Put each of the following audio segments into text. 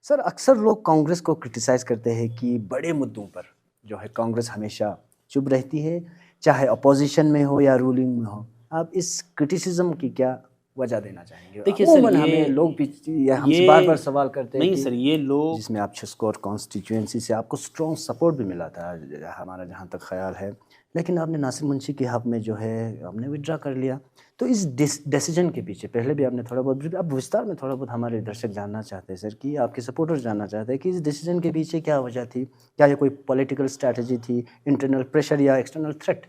Sir अक्सर लोग कांग्रेस को क्रिटिसाइज़ करते हैं कि बड़े मुद्दों पर जो है कांग्रेस हमेशा चुप रहती है, चाहे अपोज़िशन में हो या रूलिंग में हो। आप इस क्रिटिसिज़्म की क्या वजह देना चाहेंगे? देखिए सर, अमूमन हमें लोग या हमसे बार-बार सवाल करते हैं नहीं कि सर, ये लोग जिसमें आप छुस्कोर कॉन्स्टिट्यूएंसी से आपको स्ट्रॉन्ग सपोर्ट भी मिला था, हमारा जहाँ तक ख़्याल है। लेकिन आपने नासिर मुंशी के हक़ में जो है आपने विथड्रॉ कर लिया। तो इस डिसीजन के पीछे पहले भी आपने थोड़ा बहुत, अब विस्तार में थोड़ा बहुत हमारे दर्शक जानना चाहते हैं सर, कि आपके सपोर्टर्स जानना चाहते हैं कि इस डिसीजन के पीछे क्या वजह थी? क्या ये कोई पॉलिटिकल स्ट्रैटेजी थी, इंटरनल प्रेशर या एक्सटर्नल थ्रेट?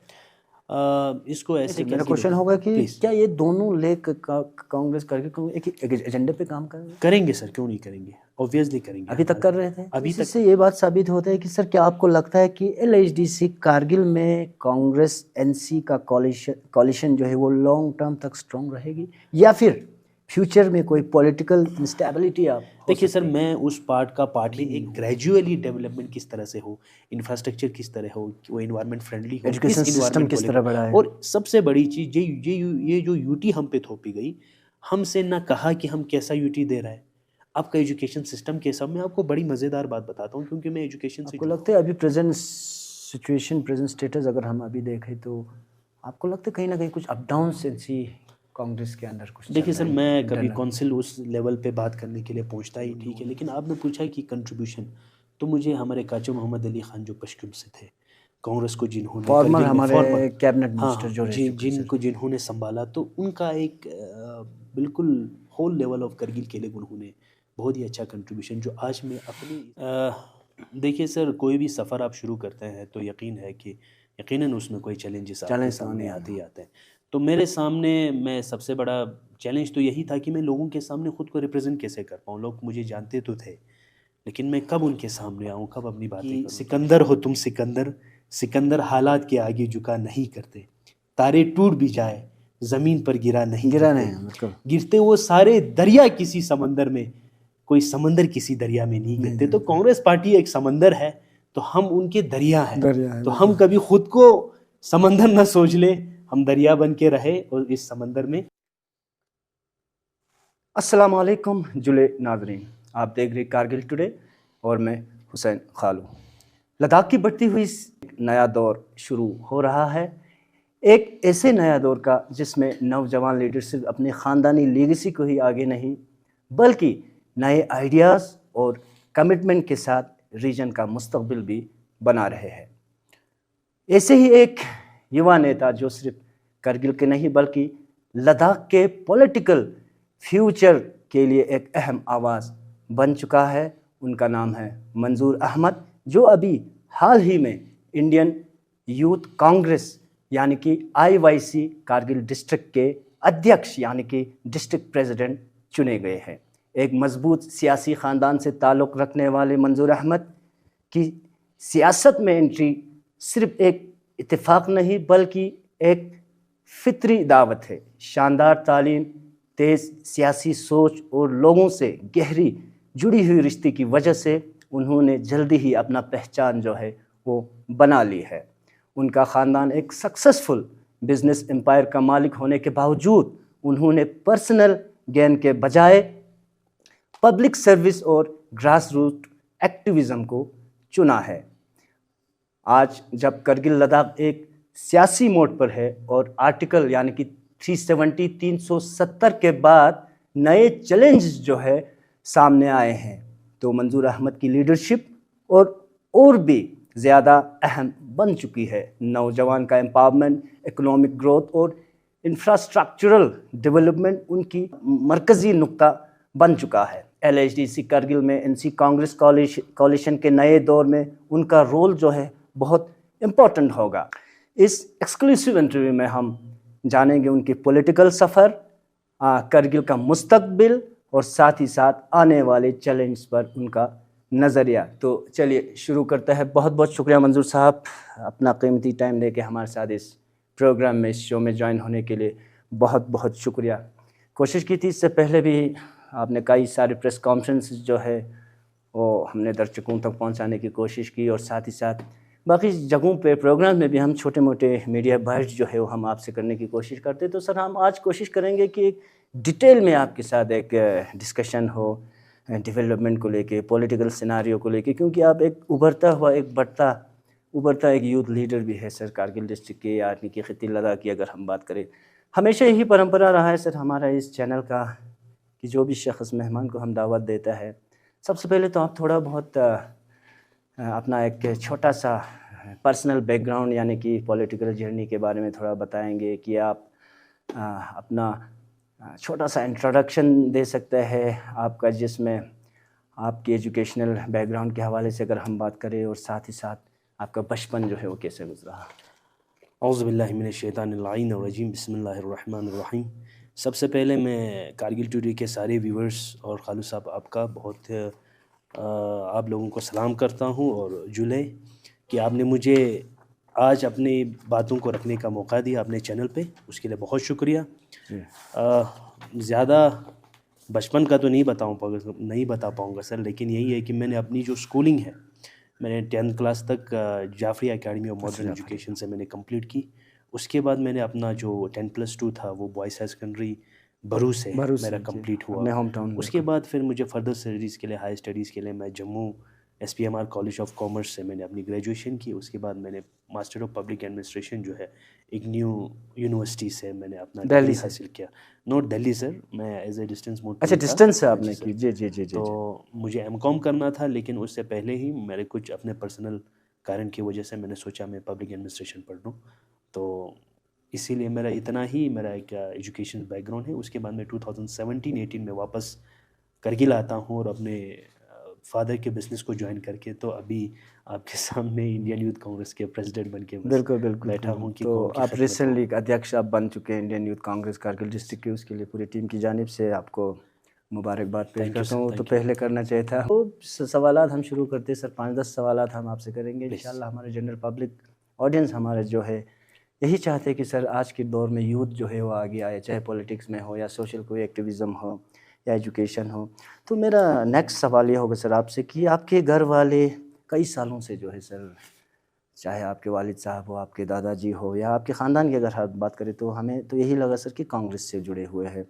इसको ऐसे मेरा कैसे क्वेश्चन होगा कि प्लीज़ क्या ये दोनों लेग कांग्रेस करके एक ही एजेंडे पे काम कर रहे हैं? करेंगे सर, क्यों नहीं करेंगे? ऑब्वियसली करेंगे। अभी तक कर रहे थे? अभी तो तक इससे ये बात साबित होता है कि सर क्या आपको लगता है कि एलएचडीसी कारगिल में कांग्रेस एनसी का कोalition जो है वो लॉन्ग टर्म तक स्ट्रॉन्ग रहेगी, या फिर फ्यूचर में कोई पॉलिटिकल इंस्टेबिलिटी आप देखिए सर, मैं उस पार्ट नहीं, एक ग्रेजुअली डेवलपमेंट किस तरह से हो, इंफ्रास्ट्रक्चर किस तरह हो, वो एनवायरनमेंट फ्रेंडली हो, एजुकेशन सिस्टम किस तरह बढ़ा है? और सबसे बड़ी चीज़ ये जो यूटी हम पे थोपी गई, हमसे ना कहा कि हम कैसा यूटी दे रहा है, आपका एजुकेशन सिस्टम कैसा। मैं आपको बड़ी मज़ेदार बात बताता हूँ, क्योंकि मैं एजुकेशन से आपको लगता है अभी प्रेजेंट सिचुएशन, प्रेजेंट स्टेटस अगर हम अभी देखें तो आपको लगता है कहीं ना कहीं कुछ अप डाउन सेंसी कांग्रेस के अंदर कुछ चल देखिए रहा सर, है मैं कभी इंटरनल? काउंसिल उस लेवल पे बात करने के लिए पहुंचता ही ठीक है, लेकिन आपने पूछा कि कंट्रीब्यूशन, तो मुझे हमारे काचो मोहम्मद अली खान जो पश्चिम से थे, कांग्रेस को जिन्होंने फॉर्मर करगिल में हमारे कैबिनेट हाँ मिनिस्टर हाँ जो रह चुके हैं सर। जिन्होंने संभाला, तो उनका एक बिल्कुल होल लेवल ऑफ करगिल के लिए उन्होंने बहुत ही अच्छा कंट्रीब्यूशन, जो आज मैं अपनी देखिए सर, कोई भी सफ़र आप शुरू करते हैं तो यकीनन उसमें कोई चैलेंजेस आपके सामने आते ही आते हैं। तो मेरे सामने, मैं सबसे बड़ा चैलेंज तो यही था कि मैं लोगों के सामने खुद को रिप्रेजेंट कैसे कर पाऊँ। लोग मुझे जानते तो थे, लेकिन मैं कब उनके सामने आऊँ, कब अपनी बातें करूँ। सिकंदर हो तुम सिकंदर, सिकंदर हालात के आगे झुका नहीं करते, तारे टूट भी जाए ज़मीन पर गिरा नहीं बिल्कुल गिरते वो सारे दरिया किसी समंदर में, कोई समंदर किसी दरिया में नहीं गिरते। तो कांग्रेस पार्टी एक समंदर है, तो हम उनके दरिया हैं। तो हम कभी खुद को समंदर ना सोच ले, हम दरिया बन के रहे और इस समंदर में। अस्सलाम वालेकुम जुले नाजरीन, आप देख रहे कारगिल टुडे और मैं हुसैन खालू। लद्दाख की बढ़ती हुई नया दौर शुरू हो रहा है, एक ऐसे नया दौर का जिसमें नौजवान लीडर सिर्फ अपनी ख़ानदानी लीगेसी को ही आगे नहीं, बल्कि नए आइडियाज़ और कमिटमेंट के साथ रीजन का मुस्तकबिल भी बना रहे हैं। ऐसे ही एक युवा नेता जो सिर्फ करगिल के नहीं बल्कि लद्दाख के पॉलिटिकल फ्यूचर के लिए एक अहम आवाज़ बन चुका है, उनका नाम है मंजूर अहमद, जो अभी हाल ही में इंडियन यूथ कांग्रेस यानी कि IYC कारगिल डिस्ट्रिक्ट के अध्यक्ष यानी कि डिस्ट्रिक्ट प्रेसिडेंट चुने गए हैं। एक मजबूत सियासी ख़ानदान से ताल्लुक़ रखने वाले मंजूर अहमद की सियासत में एंट्री सिर्फ एक इत्तेफाक नहीं बल्कि एक फितरी दावत है। शानदार तालीम, तेज़ सियासी सोच और लोगों से गहरी जुड़ी हुई रिश्ते की वजह से उन्होंने जल्दी ही अपना पहचान जो है वो बना ली है। उनका ख़ानदान एक सक्सेसफुल बिजनेस एम्पायर का मालिक होने के बावजूद उन्होंने पर्सनल गेन के बजाय पब्लिक सर्विस और ग्रास रूट एक्टिविज़म को चुना है। आज जब करगिल लद्दाख एक सियासी मोड पर है और आर्टिकल यानी कि 370 के बाद नए चैलेंज जो है सामने आए हैं, तो मंजूर अहमद की लीडरशिप और भी ज़्यादा अहम बन चुकी है। नौजवान का एम्पावरमेंट, इकोनॉमिक ग्रोथ और इंफ्रास्ट्रक्चरल डेवलपमेंट उनकी मरकज़ी नुक्ता बन चुका है। LHDC करगिल में NC कांग्रेस कोalition के नए दौर में उनका रोल जो है बहुत इम्पोर्टेंट होगा। इस एक्सक्लूसिव इंटरव्यू में हम जानेंगे उनके पॉलिटिकल सफ़र, करगिल का मुस्तकबिल और साथ ही साथ आने वाले चैलेंज पर उनका नज़रिया। तो चलिए शुरू करते हैं। बहुत बहुत शुक्रिया मंजूर साहब, अपना कीमती टाइम लेके हमारे साथ इस प्रोग्राम में, इस शो में ज्वाइन होने के लिए बहुत बहुत शुक्रिया। कोशिश की थी इससे पहले भी, आपने कई सारे प्रेस कॉन्फ्रेंस जो है वो हमने दर्शकों तक पहुंचाने की कोशिश की, और साथ ही साथ बाकी जगहों पे प्रोग्राम में भी हम छोटे मोटे मीडिया बाइट्स जो है वो हम आपसे करने की कोशिश करते। तो सर हम आज कोशिश करेंगे कि डिटेल में आपके साथ एक डिस्कशन हो, डेवलपमेंट को लेके, पॉलिटिकल सिनारियो को लेके, क्योंकि आप एक उभरता एक यूथ लीडर भी है सर कारगिल डिस्ट्रिक्ट के, यानी कि खित्ती लद्दाख की अगर हम बात करें। हमेशा यही परंपरा रहा है सर हमारा इस चैनल का कि जो भी शख्स मेहमान को हम दावत देता है, सबसे पहले तो आप थोड़ा बहुत अपना एक छोटा सा पर्सनल बैकग्राउंड यानी कि पॉलिटिकल जर्नी के बारे में थोड़ा बताएंगे कि आप अपना छोटा सा इंट्रोडक्शन दे सकते हैं आपका, जिसमें आपकी एजुकेशनल बैकग्राउंड के हवाले से अगर हम बात करें, और साथ ही साथ आपका बचपन जो है वो कैसे गुजरा। औज़ुबिल्लाहि मिनश्शैतानिर्रजीम, बिस्मिल्लाहिर्रहमानिर्रहीम। सबसे पहले मैं कारगिल टुडे के सारे व्यूवर्स और खालू साहब आपका बहुत आप लोगों को सलाम करता हूँ, और जुले कि आपने मुझे आज अपनी बातों को रखने का मौका दिया अपने चैनल पे, उसके लिए बहुत शुक्रिया। ज़्यादा बचपन का तो नहीं बता पाऊँगा सर, लेकिन यही है कि मैंने अपनी जो स्कूलिंग है, मैंने 10th क्लास तक Jafri academy of modern education से मैंने कंप्लीट की। उसके बाद मैंने अपना जो 10+2 था वो बॉयज़ हाई सेकेंडरी भरूच से मेरा कंप्लीट हुआ। Home town. उसके बाद फिर मुझे फर्दर स्टडीज़ के लिए, हाई स्टडीज़ के लिए मैं Jammu SPMR college of commerce से मैंने अपनी ग्रेजुएशन की। उसके बाद मैंने मास्टर ऑफ पब्लिक एडमिनिस्ट्रेशन जो है एक न्यू यूनिवर्सिटी से मैंने अपना डिग्री हासिल किया। नॉट दिल्ली सर, मैं एज ए डिस्टेंस मोड। अच्छा, डिस्टेंस से आपने की? जी जी जी जी। तो मुझे MCOM करना था, लेकिन उससे पहले ही मेरे कुछ अपने पर्सनल कारण की वजह से मैंने सोचा मैं पब्लिक एडमिनिस्ट्रेशन पढ़ लूँ, तो इसीलिए मेरा एक एजुकेशन बैकग्राउंड है। उसके बाद मैं 2017-18 में वापस करगिल आता हूँ और अपने फादर के बिज़नेस को ज्वाइन करके, तो अभी आपके सामने इंडियन यूथ कांग्रेस के प्रेसिडेंट बन के बिल्कुल बैठा हूँ। तो आप रिसेंटली अध्यक्ष आप बन चुके हैं Indian youth Congress Kargil district के, उसके लिए पूरी टीम की जानिब से आपको मुबारकबाद पेश करता हूँ। तो पहले करना चाहिए था। तो सवालात हम शुरू करते हैं सर, 5-10 सवालात हम आपसे करेंगे इंशाल्लाह। हमारे जनरल पब्लिक ऑडियंस हमारे जो है यही चाहते हैं कि सर आज के दौर में यूथ जो है वो आगे आए, चाहे पॉलिटिक्स में हो या सोशल कोई एक्टिविज़म हो या एजुकेशन हो। तो मेरा नेक्स्ट सवाल ये होगा सर आपसे कि आपके घर वाले कई सालों से जो है सर, चाहे आपके वालिद साहब हो, आपके दादाजी हो, या आपके ख़ानदान की अगर हम बात करें, तो हमें तो यही लगा सर कि कांग्रेस से जुड़े हुए हैं।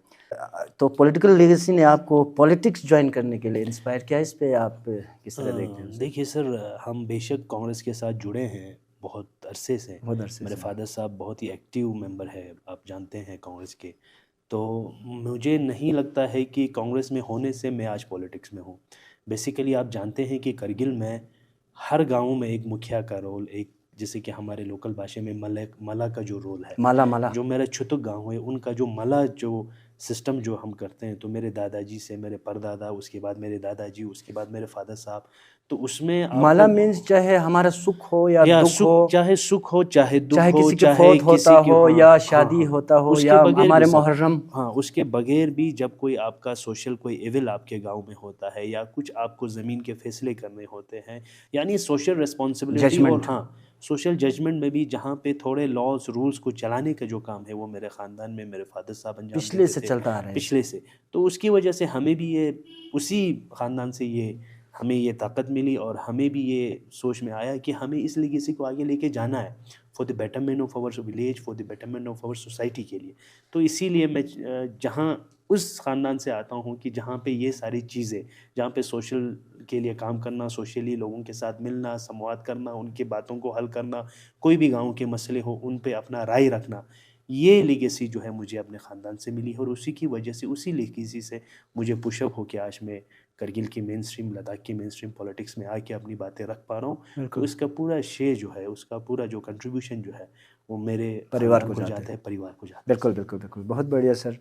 तो पॉलिटिकल लेगेसी ने आपको पॉलिटिक्स ज्वाइन करने के लिए इंस्पायर किया, इस पे आप किस तरह देखते हैं? देखिए सर, हम बेशक कांग्रेस के साथ जुड़े हैं बहुत अरसे से। मेरे फादर साहब बहुत ही एक्टिव मेंबर है, आप जानते हैं, कांग्रेस के। तो मुझे नहीं लगता है कि कांग्रेस में होने से मैं आज पॉलिटिक्स में हूँ। बेसिकली आप जानते हैं कि करगिल में हर गांव में एक मुखिया का रोल, एक जैसे कि हमारे लोकल भाषा में मला का जो रोल है, माला जो मेरा छुतुक गांव है, उनका जो मला जो सिस्टम जो हम करते हैं, तो मेरे दादाजी से मेरे परदादा, उसके बाद मेरे दादाजी, उसके बाद मेरे फादर साहब, तो उसमें माला मीन्स चाहे हमारा सुख हो या दुख हो, चाहे सुख हो चाहे दुख हो, किसी के फौत होता हो या शादी होता हो या हमारे मुहर्रम, हाँ, उसके बगैर भी जब कोई आपका सोशल कोई इविल आपके गांव में होता है, या कुछ आपको ज़मीन के फैसले करने होते हैं, यानी सोशल रिस्पॉन्सिबिलिटी, और हाँ सोशल जजमेंट में भी जहाँ पे थोड़े लॉज रूल्स को चलाने का जो काम है वो मेरे ख़ानदान में मेरे फादर साहब अंजाम पिछले से चलता आ रहा है। पिछले से, तो उसकी वजह से हमें भी ये उसी ख़ानदान से हमें ये ताकत मिली, और हमें भी ये सोच में आया कि हमें इस लीगेसी को आगे लेके जाना है for the betterment of our village, for the betterment of our society के लिए। तो इसीलिए मैं जहाँ उस ख़ानदान से आता हूँ कि जहाँ पे ये सारी चीज़ें, जहाँ पे सोशल के लिए काम करना, सोशली लोगों के साथ मिलना, संवाद करना, उनकी बातों को हल करना, कोई भी गाँव के मसले हो उन पे अपना राय रखना, ये लीगेसी जो है मुझे अपने ख़ानदान से मिली, और उसी की वजह से, उसी लीगेसी से मुझे पुशअप हो के आज मैं करगिल की मेन स्ट्रीम, लद्दाख की मेन स्ट्रीम पॉलिटिक्स में आके अपनी बातें रख पा रहा हूँ। तो इसका पूरा श्रेय जो है, उसका पूरा जो कंट्रीब्यूशन जो है वो मेरे परिवार को जाता है। बिल्कुल, बहुत बढ़िया सर।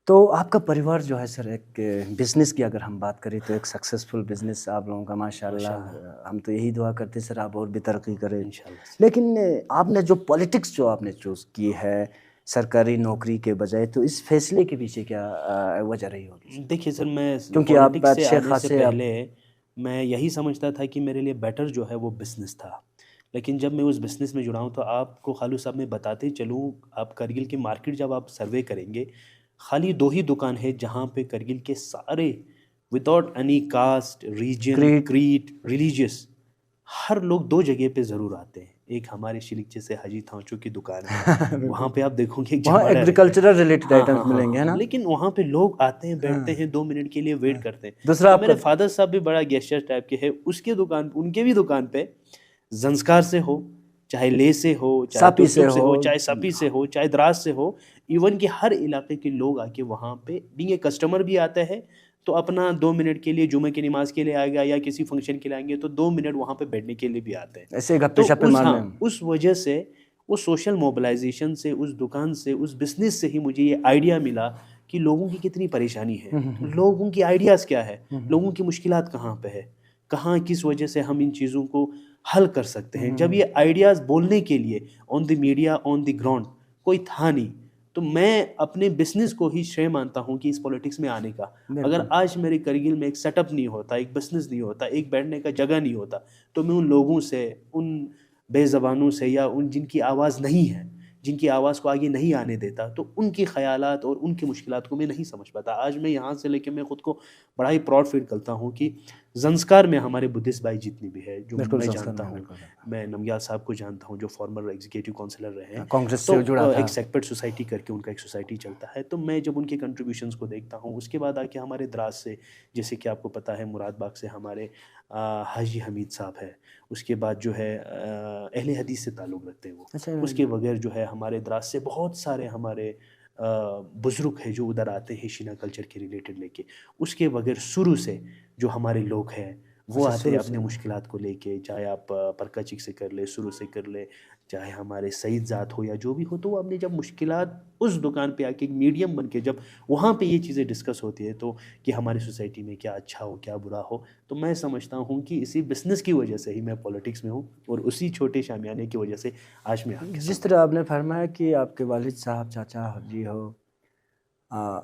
तो आपका परिवार जो है सर, एक बिज़नेस की अगर हम बात करें तो एक सक्सेसफुल बिज़नेस आप लोगों का माशाल्लाह। हम तो यही दुआ करते हैं सर आप और भी तरक्की करें इंशाल्लाह। लेकिन आपने जो पॉलिटिक्स जो आपने चूज़ की है सरकारी नौकरी के बजाय, तो इस फैसले के पीछे क्या वजह रही होगी? देखिए सर, मैं क्योंकि आप से पहले मैं यही समझता था कि मेरे लिए बेटर जो है वो बिज़नेस था, लेकिन जब मैं उस बिज़नेस में जुड़ा हूँ, तो आपको खालू साहब मैं बताते चलूँ, आप करगिल की मार्केट जब आप सर्वे करेंगे, खाली 2 ही दुकान है जहाँ पे करगिल के सारे without any caste, reason, creed, religious, हर लोग 2 जगह पे ज़रूर आते हैं। एक हमारे शिलिक से हाजी थांचो की दुकान है, वहाँ पे आप देखोगे एक वहाँ जमाना है। एग्रीकल्चरल रिलेटेड हाँ आइटम्स हाँ हाँ मिलेंगे, है हाँ, ना? लेकिन वहाँ पे लोग आते हैं, बैठते हाँ, हैं, 2 मिनट के लिए वेट करते हैं। दूसरा तो आपका मेरे फादर साहब भी बड़ा गेस्टर टाइप के हैं, उसके दुकान, उनके भी दुकान पे जंस्कार से हो, चाहे ले से हो, चाहे सापी से तुर्तुक से हो, हो, चाहे सपी से हो, चाहे द्रास से हो, इवन कि हर इलाके के लोग आके वहाँ पे बीइंग ए कस्टमर भी आते हैं। तो अपना 2 मिनट के लिए जुमे की नमाज के लिए आएगा या किसी फंक्शन के लिए आएंगे तो 2 मिनट वहाँ पे बैठने के लिए भी आते हैं। ऐसे गप्पे तो शप्पे उस, मारने। हाँ, उस वजह से, उस सोशल मोबिलाइजेशन से, उस दुकान से, उस बिजनेस से ही मुझे ये आइडिया मिला कि लोगों की कितनी परेशानी है, लोगों की आइडियाज़ क्या है, लोगों की मुश्किलात कहाँ पे है, कहाँ किस वजह से हम इन चीज़ों को हल कर सकते हैं। जब ये आइडियाज़ बोलने के लिए on the media, on the ground कोई था नहीं, तो मैं अपने बिजनेस को ही श्रेय मानता हूँ कि इस पॉलिटिक्स में आने का। अगर आज मेरे करगिल में एक सेटअप नहीं होता, एक बिजनेस नहीं होता, एक बैठने का जगह नहीं होता, तो मैं उन लोगों से, उन बेज़बानों से, या उन जिनकी आवाज़ नहीं है, जिनकी आवाज़ को आगे नहीं आने देता, तो उनकी ख़यालात और उनकी मुश्किलात को मैं नहीं समझ पाता। आज मैं यहाँ से लेके मैं ख़ुद को बड़ा ही प्राउड फील करता हूँ कि ज़ंस्कार में हमारे बुद्धिस्ट भाई जितनी भी है, जो बिल्कुल मैं संस्कार जानता में, हूँ, बिल्कुल। मैं नमग्याल साहब को जानता हूँ जो फॉर्मर एग्जीक्यूटिव काउंसिलर रहे हैं। कांग्रेस तो से जुड़ा था। एक सेक्पेट सोसाइटी करके उनका एक सोसाइटी चलता है, तो मैं जब उनके कंट्रीब्यूशंस को देखता हूँ, उसके बाद आके हमारे द्रास से, जैसे कि आपको पता है मुराद बाग से हमारे हाजी हमीद साहब है, उसके बाद जो है अहले हदीस से ताल्लुक़ रखते हैं वो। अच्छा, उसके बगैर जो है हमारे द्रास से बहुत सारे हमारे बुज़ुर्ग हैं जो उधर आते हैं शीना कल्चर के रिलेटेड लेके। उसके बगैर शुरू से जो हमारे लोग हैं वो अच्छा, आते हैं शुरू अपने से। मुश्किलात को लेके, चाहे आप परकचिक से कर ले, शुरू से कर ले, चाहे हमारे सईद ज़ात हो या जो भी हो, तो वो अपनी जब मुश्किलात उस दुकान पे आके एक मीडियम बन के जब वहाँ पे ये चीज़ें डिस्कस होती है, तो कि हमारी सोसाइटी में क्या अच्छा हो, क्या बुरा हो, तो मैं समझता हूँ कि इसी बिज़नेस की वजह से ही मैं पॉलिटिक्स में हूँ और उसी छोटे शामियाने की वजह से आज मैं आपके जिस सामने। तरह आपने फरमाया कि आपके वालिद साहब, चाचा जी हो, आ,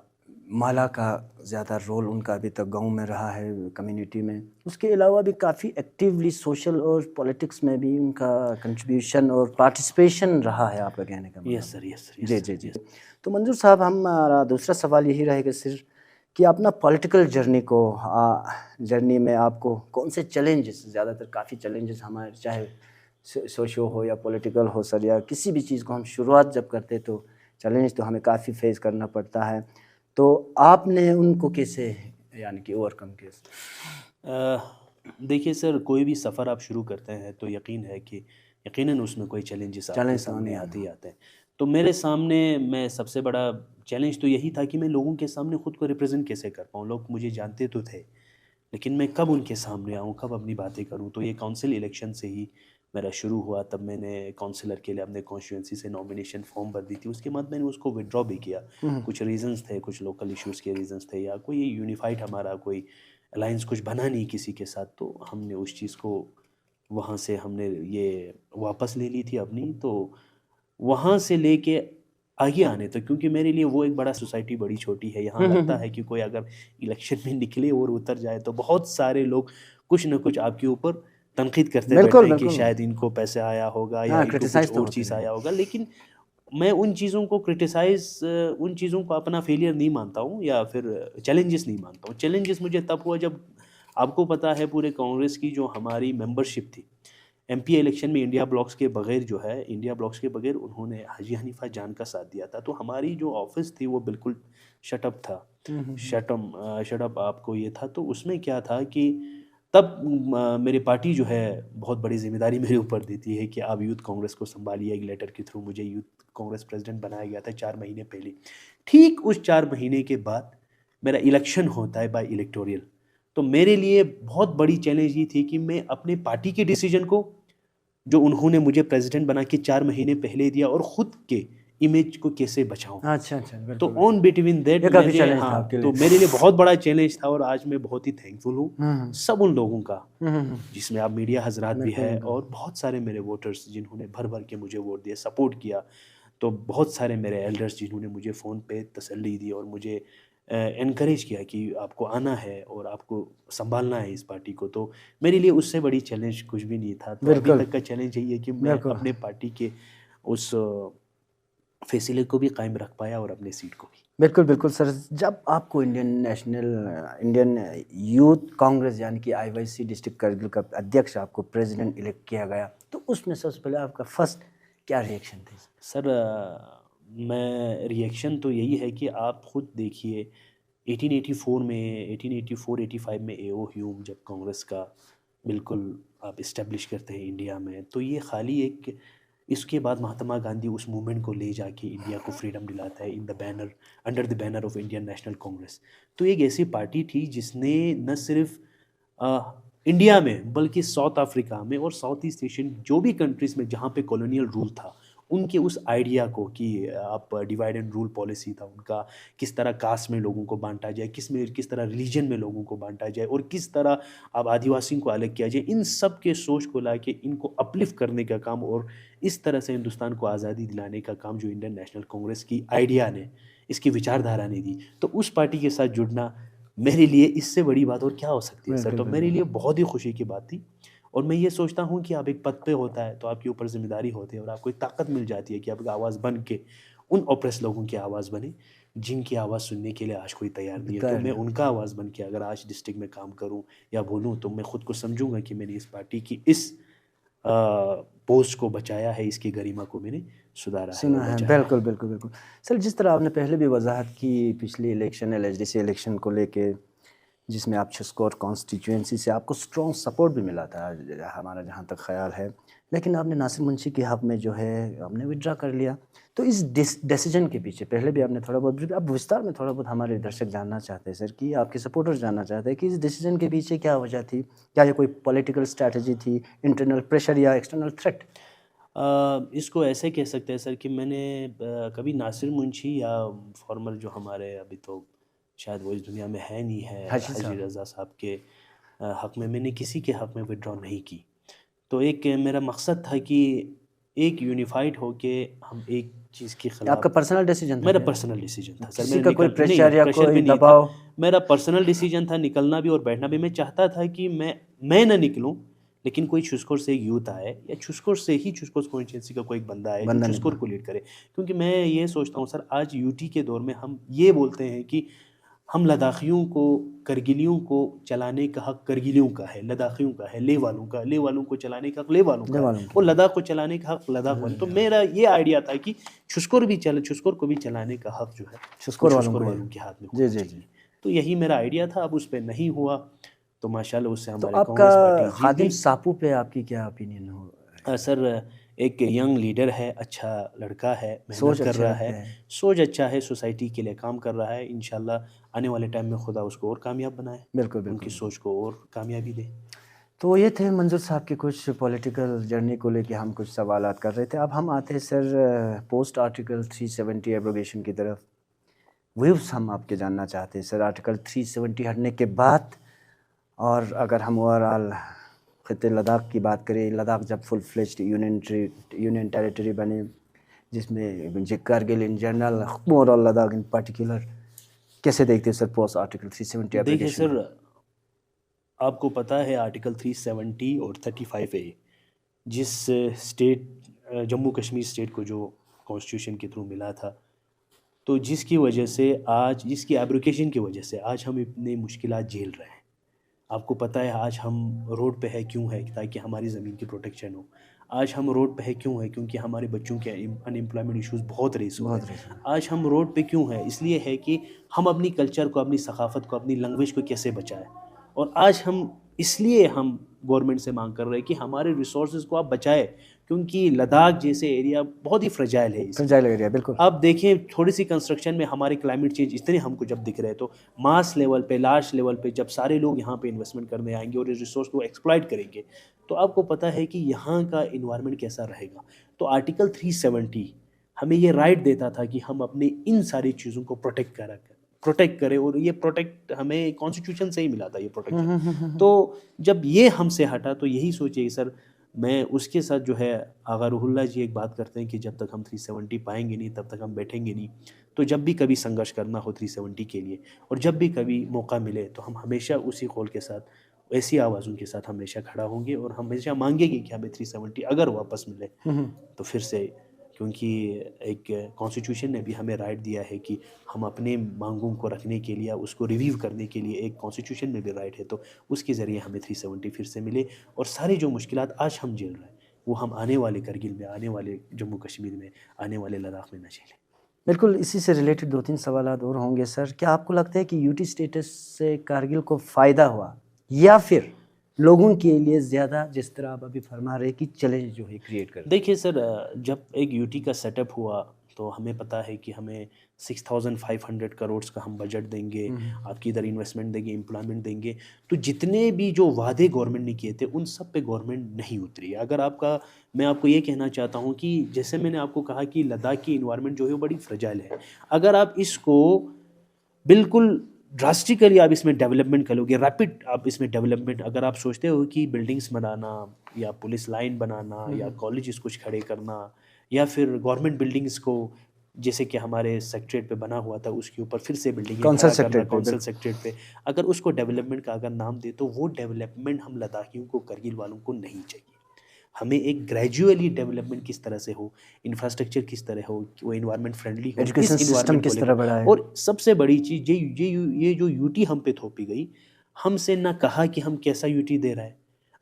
माला का ज़्यादा रोल उनका अभी तक गांव में रहा है, कम्युनिटी में। उसके अलावा भी काफ़ी एक्टिवली सोशल और पॉलिटिक्स में भी उनका कंट्रीब्यूशन और पार्टिसिपेशन रहा है, आपका कहने का मतलब। यस सर, यस सर, जी यस जी सर, जी। यस। तो मंजूर साहब, हमारा दूसरा सवाल यही रहेगा सिर कि अपना पॉलिटिकल जर्नी को, जर्नी में आपको कौन से चैलेंजेस, ज़्यादातर काफ़ी चैलेंजेस हमारे, चाहे सोशो हो या पॉलिटिकल हो सर, या किसी भी चीज़ को हम शुरुआत जब करते तो चैलेंज तो हमें काफ़ी फेस करना पड़ता है, तो आपने उनको कैसे यानी कि ओवरकम किया? देखिए सर, कोई भी सफ़र आप शुरू करते हैं तो यकीन है कि यकीनन उसमें कोई चैलेंजेस आपके चैलेंज तो सामने आने आते ही हैं। आते हैं। तो मेरे सामने, मैं सबसे बड़ा चैलेंज तो यही था कि मैं लोगों के सामने खुद को रिप्रेजेंट कैसे कर पाऊँ। लोग मुझे जानते तो थे, लेकिन मैं कब उनके सामने आऊँ, कब अपनी बातें करूँ। तो ये काउंसिल इलेक्शन से ही मेरा शुरू हुआ। तब मैंने काउंसलर के लिए अपने कॉन्स्टिट्यूंसी से नॉमिनेशन फॉर्म भर दी थी। उसके बाद मैंने उसको विड्रॉ भी किया। कुछ रीजंस थे, कुछ लोकल इश्यूज़ के रीजंस थे, या कोई यूनिफाइड हमारा कोई अलायंस कुछ बना नहीं किसी के साथ, तो हमने उस चीज़ को वहाँ से हमने ये वापस ले ली थी अपनी। तो वहाँ से लेके आगे आने तक, क्योंकि मेरे लिए वो एक बड़ा सोसाइटी बड़ी छोटी है। यहाँ लगता है कि कोई अगर इलेक्शन में निकले और उतर जाए तो बहुत सारे लोग कुछ न कुछ आपके ऊपर तनकीद करते बिल्कुल बैठते हैं कि बिल्कुल। शायद इनको पैसे आया होगा या हाँ, इनको कुछ क्रिटिसाइज तो और होते चीज़ रहेंगे। आया होगा। लेकिन मैं उन चीज़ों को उन चीज़ों को अपना फेलियर नहीं मानता हूँ या फिर चैलेंजेस नहीं मानता हूँ। चैलेंजेस मुझे तब हुआ जब, आपको पता है, पूरे कांग्रेस की जो हमारी मेंबरशिप थी एमपी इलेक्शन में, इंडिया ब्लॉक्स के बगैर जो है, इंडिया ब्लॉक्स के बगैर उन्होंने हाजी हनीफा जान का साथ दिया था। तो हमारी जो ऑफिस थी वो बिल्कुल शटअप था। शटअप आपको ये था। तो उसमें क्या था कि तब मेरी पार्टी जो है बहुत बड़ी जिम्मेदारी मेरे ऊपर देती है कि आप यूथ कांग्रेस को संभालिए। एक लेटर के थ्रू मुझे यूथ कांग्रेस प्रेसिडेंट बनाया गया था 4 महीने पहले। ठीक उस 4 महीने के बाद मेरा इलेक्शन होता है बाय इलेक्टोरियल। तो मेरे लिए बहुत बड़ी चैलेंज ये थी कि मैं अपने पार्टी के डिसीजन को, जो उन्होंने मुझे प्रेसिडेंट बना के 4 महीने पहले दिया, और ख़ुद के इमेज को कैसे बचाऊं। अच्छा अच्छा, तो बिल्कुल ऑन बिटवीन दैट ये काफ़ी मैंने, चैलेंज था हाँ, आपके तो लिए। मेरे लिए बहुत बड़ा चैलेंज था। और आज मैं बहुत ही थैंकफुल हूँ हम्म सब उन लोगों का, हम्म, जिसमें आप मीडिया हजरात भी बिल्कुल है बिल्कुल। और बहुत सारे मेरे वोटर्स जिन्होंने भर भर के मुझे वोट दिया, सपोर्ट किया। तो बहुत सारे मेरे एल्डर्स जिन्होंने मुझे फ़ोन पे तसल्ली दी और मुझे एनकरेज किया कि आपको आना है और आपको संभालना है इस पार्टी को। तो मेरे लिए उससे बड़ी चैलेंज कुछ भी नहीं था। तो अभी बिल्कुल तक का चैलेंज यही है कि मैं बिल्कुल। अपने पार्टी के उस फैसले को भी कायम रख पाया और अपने सीट को भी। बिल्कुल बिल्कुल सर, जब आपको इंडियन यूथ कांग्रेस यानी कि आईवाईसी डिस्ट्रिक्ट करगिल का अध्यक्ष आपको प्रेसिडेंट इलेक्ट किया गया, तो उसमें सबसे पहले आपका फर्स्ट क्या रिएक्शन थे? सर मैं रिएक्शन तो यही है कि आप खुद देखिए 1884 में 1884-85 में एओ ह्यूम जब कांग्रेस का बिल्कुल आप इस्टेब्लिश करते हैं इंडिया में, तो ये खाली एक, इसके बाद महात्मा गांधी उस मूवमेंट को ले जाके इंडिया को फ्रीडम दिलाता है in the banner, under the banner of Indian national Congress. तो एक ऐसी पार्टी थी जिसने न सिर्फ इंडिया में बल्कि साउथ अफ्रीका में और साउथ ईस्ट एशियन जो भी कंट्रीज़ में जहाँ पे कॉलोनियल रूल था, उनके उस आइडिया को कि आप डिवाइड एंड रूल पॉलिसी था उनका, किस तरह कास्ट में लोगों को बांटा जाए, किस तरह रिलीजन में लोगों को बांटा जाए और किस तरह आप आदिवासियों को अलग किया जाए, इन सब के सोच को लाके इनको अपलिफ्ट करने का काम और इस तरह से हिंदुस्तान को आज़ादी दिलाने का काम जो इंडियन नेशनल कांग्रेस की आइडिया ने, इसकी विचारधारा ने दी, तो उस पार्टी के साथ जुड़ना मेरे लिए इससे बड़ी बात और क्या हो सकती है सर। तो मेरे लिए बहुत ही खुशी की बात थी और मैं ये सोचता हूँ कि आप एक पद पे होता है तो आपके ऊपर जिम्मेदारी होती है और आपको एक ताकत मिल जाती है कि आपकी आवाज़ बन के उन ऑप्रेस लोगों की आवाज़ बने जिनकी आवाज़ सुनने के लिए आज कोई तैयार नहीं है। तो मैं उनका आवाज़ बन के अगर आज डिस्ट्रिक्ट में काम करूँ या बोलूँ तो मैं खुद को समझूंगा कि मैंने इस पार्टी की इस पोस्ट को बचाया है, इसकी गरिमा को मैंने सुधारा है, सुना है। बिल्कुल बिल्कुल बिल्कुल सर, जिस तरह आपने पहले भी वजाहत की पिछली इलेक्शन एलएचडीसी इलेक्शन को लेके, जिसमें आप छुस्कोर कॉन्स्टिट्यूएंसी से आपको स्ट्रॉन्ग सपोर्ट भी मिला था हमारा जहाँ तक ख्याल है, लेकिन आपने नासिर मुंशी के हक़ में जो है आपने विड्रा कर लिया। तो इस डिसीजन के पीछे पहले भी आपने थोड़ा बहुत, अब विस्तार में थोड़ा बहुत हमारे दर्शक जानना चाहते हैं सर, कि आपके सपोर्टर्स जानना चाहते हैं कि इस डिसीजन के पीछे क्या वजह थी? क्या ये कोई पॉलिटिकल स्ट्रैटेजी थी, इंटरनल प्रेशर या एक्सटर्नल थ्रेट? इसको ऐसे कह सकते हैं सर कि मैंने कभी नासिर मुंशी या फॉर्मर जो हमारे अभी तो शायद वो इस दुनिया में है नहीं है, हाजी रज़ा साहब के हक़ में मैंने किसी के हक़ में विड्रॉ नहीं की। तो एक मेरा मकसद था कि एक यूनिफाइड हो के हम एक चीज़ के खिलाफ। आपका पर्सनल डिसीजन था? मेरा पर्सनल डिसीजन था सर। किसी का कोई प्रेशर या कोई दबाव? मेरा पर्सनल डिसीजन था, निकलना भी और बैठना भी। मैं चाहता था कि मैं ना निकलूं, लेकिन कोई छुस्कोर से एक यूथ आए या छुस्कोर से ही छुस्कोर कॉन्स्टिट्यूंसी का कोई एक बंदा आए जो छुस्कोर को लीड करे। क्योंकि मैं ये सोचता हूँ सर, आज यूटी के दौर में हम ये बोलते हैं कि हम लद्दाखियों को, करगिलियों को चलाने का हक करगिलियों का है, लद्दाखियों का है, ले वालों को चलाने का हक ले वालों का है, और लद्दाख को चलाने का हक लद्दाख वालों। तो मेरा ये आइडिया था कि छुस्कोर को भी चलाने का हक जो है छुस्कोर वालों के हाथ में होना चाहिए। तो यही मेरा आइडिया था। अब उस पर नहीं हुआ तो माशाल्लाह उससे हमारे कांग्रेस पार्टी। खादिम सापू पे आपकी क्या ओपिनियन हो? सर एक यंग लीडर है, अच्छा लड़का है, मेहनत कर रहा है, सोच अच्छा है, सोसाइटी के लिए काम कर रहा है। इंशाल्लाह आने वाले टाइम में खुदा उसको और कामयाब बनाए, बिल्कुल उनकी सोच को और कामयाबी दे। तो ये थे मंजूर साहब के कुछ पॉलिटिकल जर्नी को लेके हम कुछ सवालात कर रहे थे। अब हम आते हैं सर पोस्ट आर्टिकल 370 एब्रोगेशन की तरफ। व्यूज़ हम आपके जानना चाहते हैं सर, आर्टिकल 370 हटने के बाद, और अगर हम ओवरऑल ख़िते लद्दाख की बात करें, लद्दाख जब फुल फ्लेज्ड यूनियन टेरिटरी बने, जिसमें कारगिल इन जनरल और लद्दाख इन पर्टिकुलर, कैसे देखते हैं सर पोस्ट आर्टिकल 370 एब्रोगेशन? देखिए सर, आपको पता है आर्टिकल 370 और 35A जिस स्टेट जम्मू कश्मीर स्टेट को जो कॉन्स्टिट्यूशन के थ्रू मिला था, तो जिसकी वजह से आज, जिसकी एब्रोगेशन की वजह से आज हम इतनी मुश्किलात झेल रहे हैं। आपको पता है आज हम रोड पे है क्यों है? ताकि हमारी ज़मीन की प्रोटेक्शन हो। आज हम रोड पे है क्यों है? क्योंकि हमारे बच्चों के अनएम्प्लॉयमेंट इश्यूज़ बहुत रेस हो रहे हैं। आज हम रोड पे क्यों है? इसलिए है कि हम अपनी कल्चर को, अपनी सकाफ़त को, अपनी लैंग्वेज को कैसे बचाएं। और आज इसलिए हम गवर्नमेंट से मांग कर रहे हैं कि हमारे रिसोर्सेज को आप बचाएं, क्योंकि लद्दाख जैसे एरिया बहुत ही फ्रेजाइल है। फ्रेजाइल एरिया, बिल्कुल। आप देखें थोड़ी सी कंस्ट्रक्शन में हमारे क्लाइमेट चेंज इतने हमको जब दिख रहे हैं, तो मास लेवल पे, लार्ज लेवल पे जब सारे लोग यहाँ पे इन्वेस्टमेंट करने आएंगे और इस रिसोर्स को एक्सप्लॉइट करेंगे, तो आपको पता है कि यहाँ का इन्वायरमेंट कैसा रहेगा। तो आर्टिकल 370 हमें ये राइट देता था कि हम अपने इन सारी चीज़ों को प्रोटेक्ट करें, और ये प्रोटेक्ट हमें कॉन्स्टिट्यूशन से ही मिला था, ये प्रोटेक्शन। तो जब ये हमसे हटा, तो यही सोचिए सर, मैं उसके साथ जो है आगा रुहुल्लाह जी एक बात करते हैं कि जब तक हम 370 पाएंगे नहीं तब तक हम बैठेंगे नहीं। तो जब भी कभी संघर्ष करना हो 370 के लिए, और जब भी कभी मौका मिले, तो हम हमेशा उसी कौल के साथ, ऐसी आवाज़ों के साथ हमेशा खड़ा होंगे और हमेशा मांगेंगे कि हमें 370 अगर वापस मिले तो फिर से, क्योंकि एक कॉन्स्टिट्यूशन ने भी हमें राइट दिया है कि हम अपने मांगों को रखने के लिए, उसको रिव्यू करने के लिए एक कॉन्स्टिट्यूशन में भी राइट है, तो उसके ज़रिए हमें 370 फिर से मिले और सारे जो मुश्किलात आज हम झेल रहे हैं वो हम आने वाले करगिल में, आने वाले जम्मू कश्मीर में, आने वाले लद्दाख में न झेलें। बिल्कुल, इसी से रिलेटेड 2-3 सवालात और होंगे सर। क्या आपको लगता है कि यूटी स्टेटस से कारगिल को फ़ायदा हुआ या फिर लोगों के लिए ज़्यादा, जिस तरह आप अभी फरमा रहे कि चैलेंज जो है क्रिएट कर? देखिए सर, जब एक यूटी का सेटअप हुआ तो हमें पता है कि हमें 6500 करोड़ का हम बजट देंगे, आपकी इधर इन्वेस्टमेंट देंगे, एम्प्लॉयमेंट देंगे। तो जितने भी जो वादे गवर्नमेंट ने किए थे उन सब पे गवर्नमेंट नहीं उतरी। अगर आपका, मैं आपको ये कहना चाहता हूँ कि जैसे मैंने आपको कहा कि लद्दाख की इन्वायरमेंट जो है वो बड़ी फ्रेजाइल है। अगर आप इसको बिल्कुल ड्रास्टिकली आप इसमें डेवलपमेंट करोगे, रैपिड आप इसमें डेवलपमेंट, अगर आप सोचते हो कि बिल्डिंग्स बनाना या पुलिस लाइन बनाना या कॉलेजेस कुछ खड़े करना या फिर गवर्नमेंट बिल्डिंग्स को, जैसे कि हमारे सेक्रेटेरिएट पे बना हुआ था उसके ऊपर फिर से बिल्डिंगें कौंसल खड़ा करना, सेक्रेटेरिएट पे, कौंसल सेक्रेटेरिएट पे, अगर उसको डेवलपमेंट का अगर नाम दे तो वो डेवलपमेंट हम लद्दाखियों को, करगिल वालों को नहीं चाहिए। हमें एक ग्रेजुअली डेवलपमेंट किस तरह से हो, इंफ्रास्ट्रक्चर किस तरह हो, वो इन्वायरमेंट फ्रेंडली हो, एजुकेशन इस सिस्टम इन्वायरमेंट को किस तरह लेकर। बढ़ा है? और सबसे बड़ी चीज़ ये जो यूटी हम पे थोपी गई, हमसे ना कहा कि हम कैसा यूटी दे रहा है,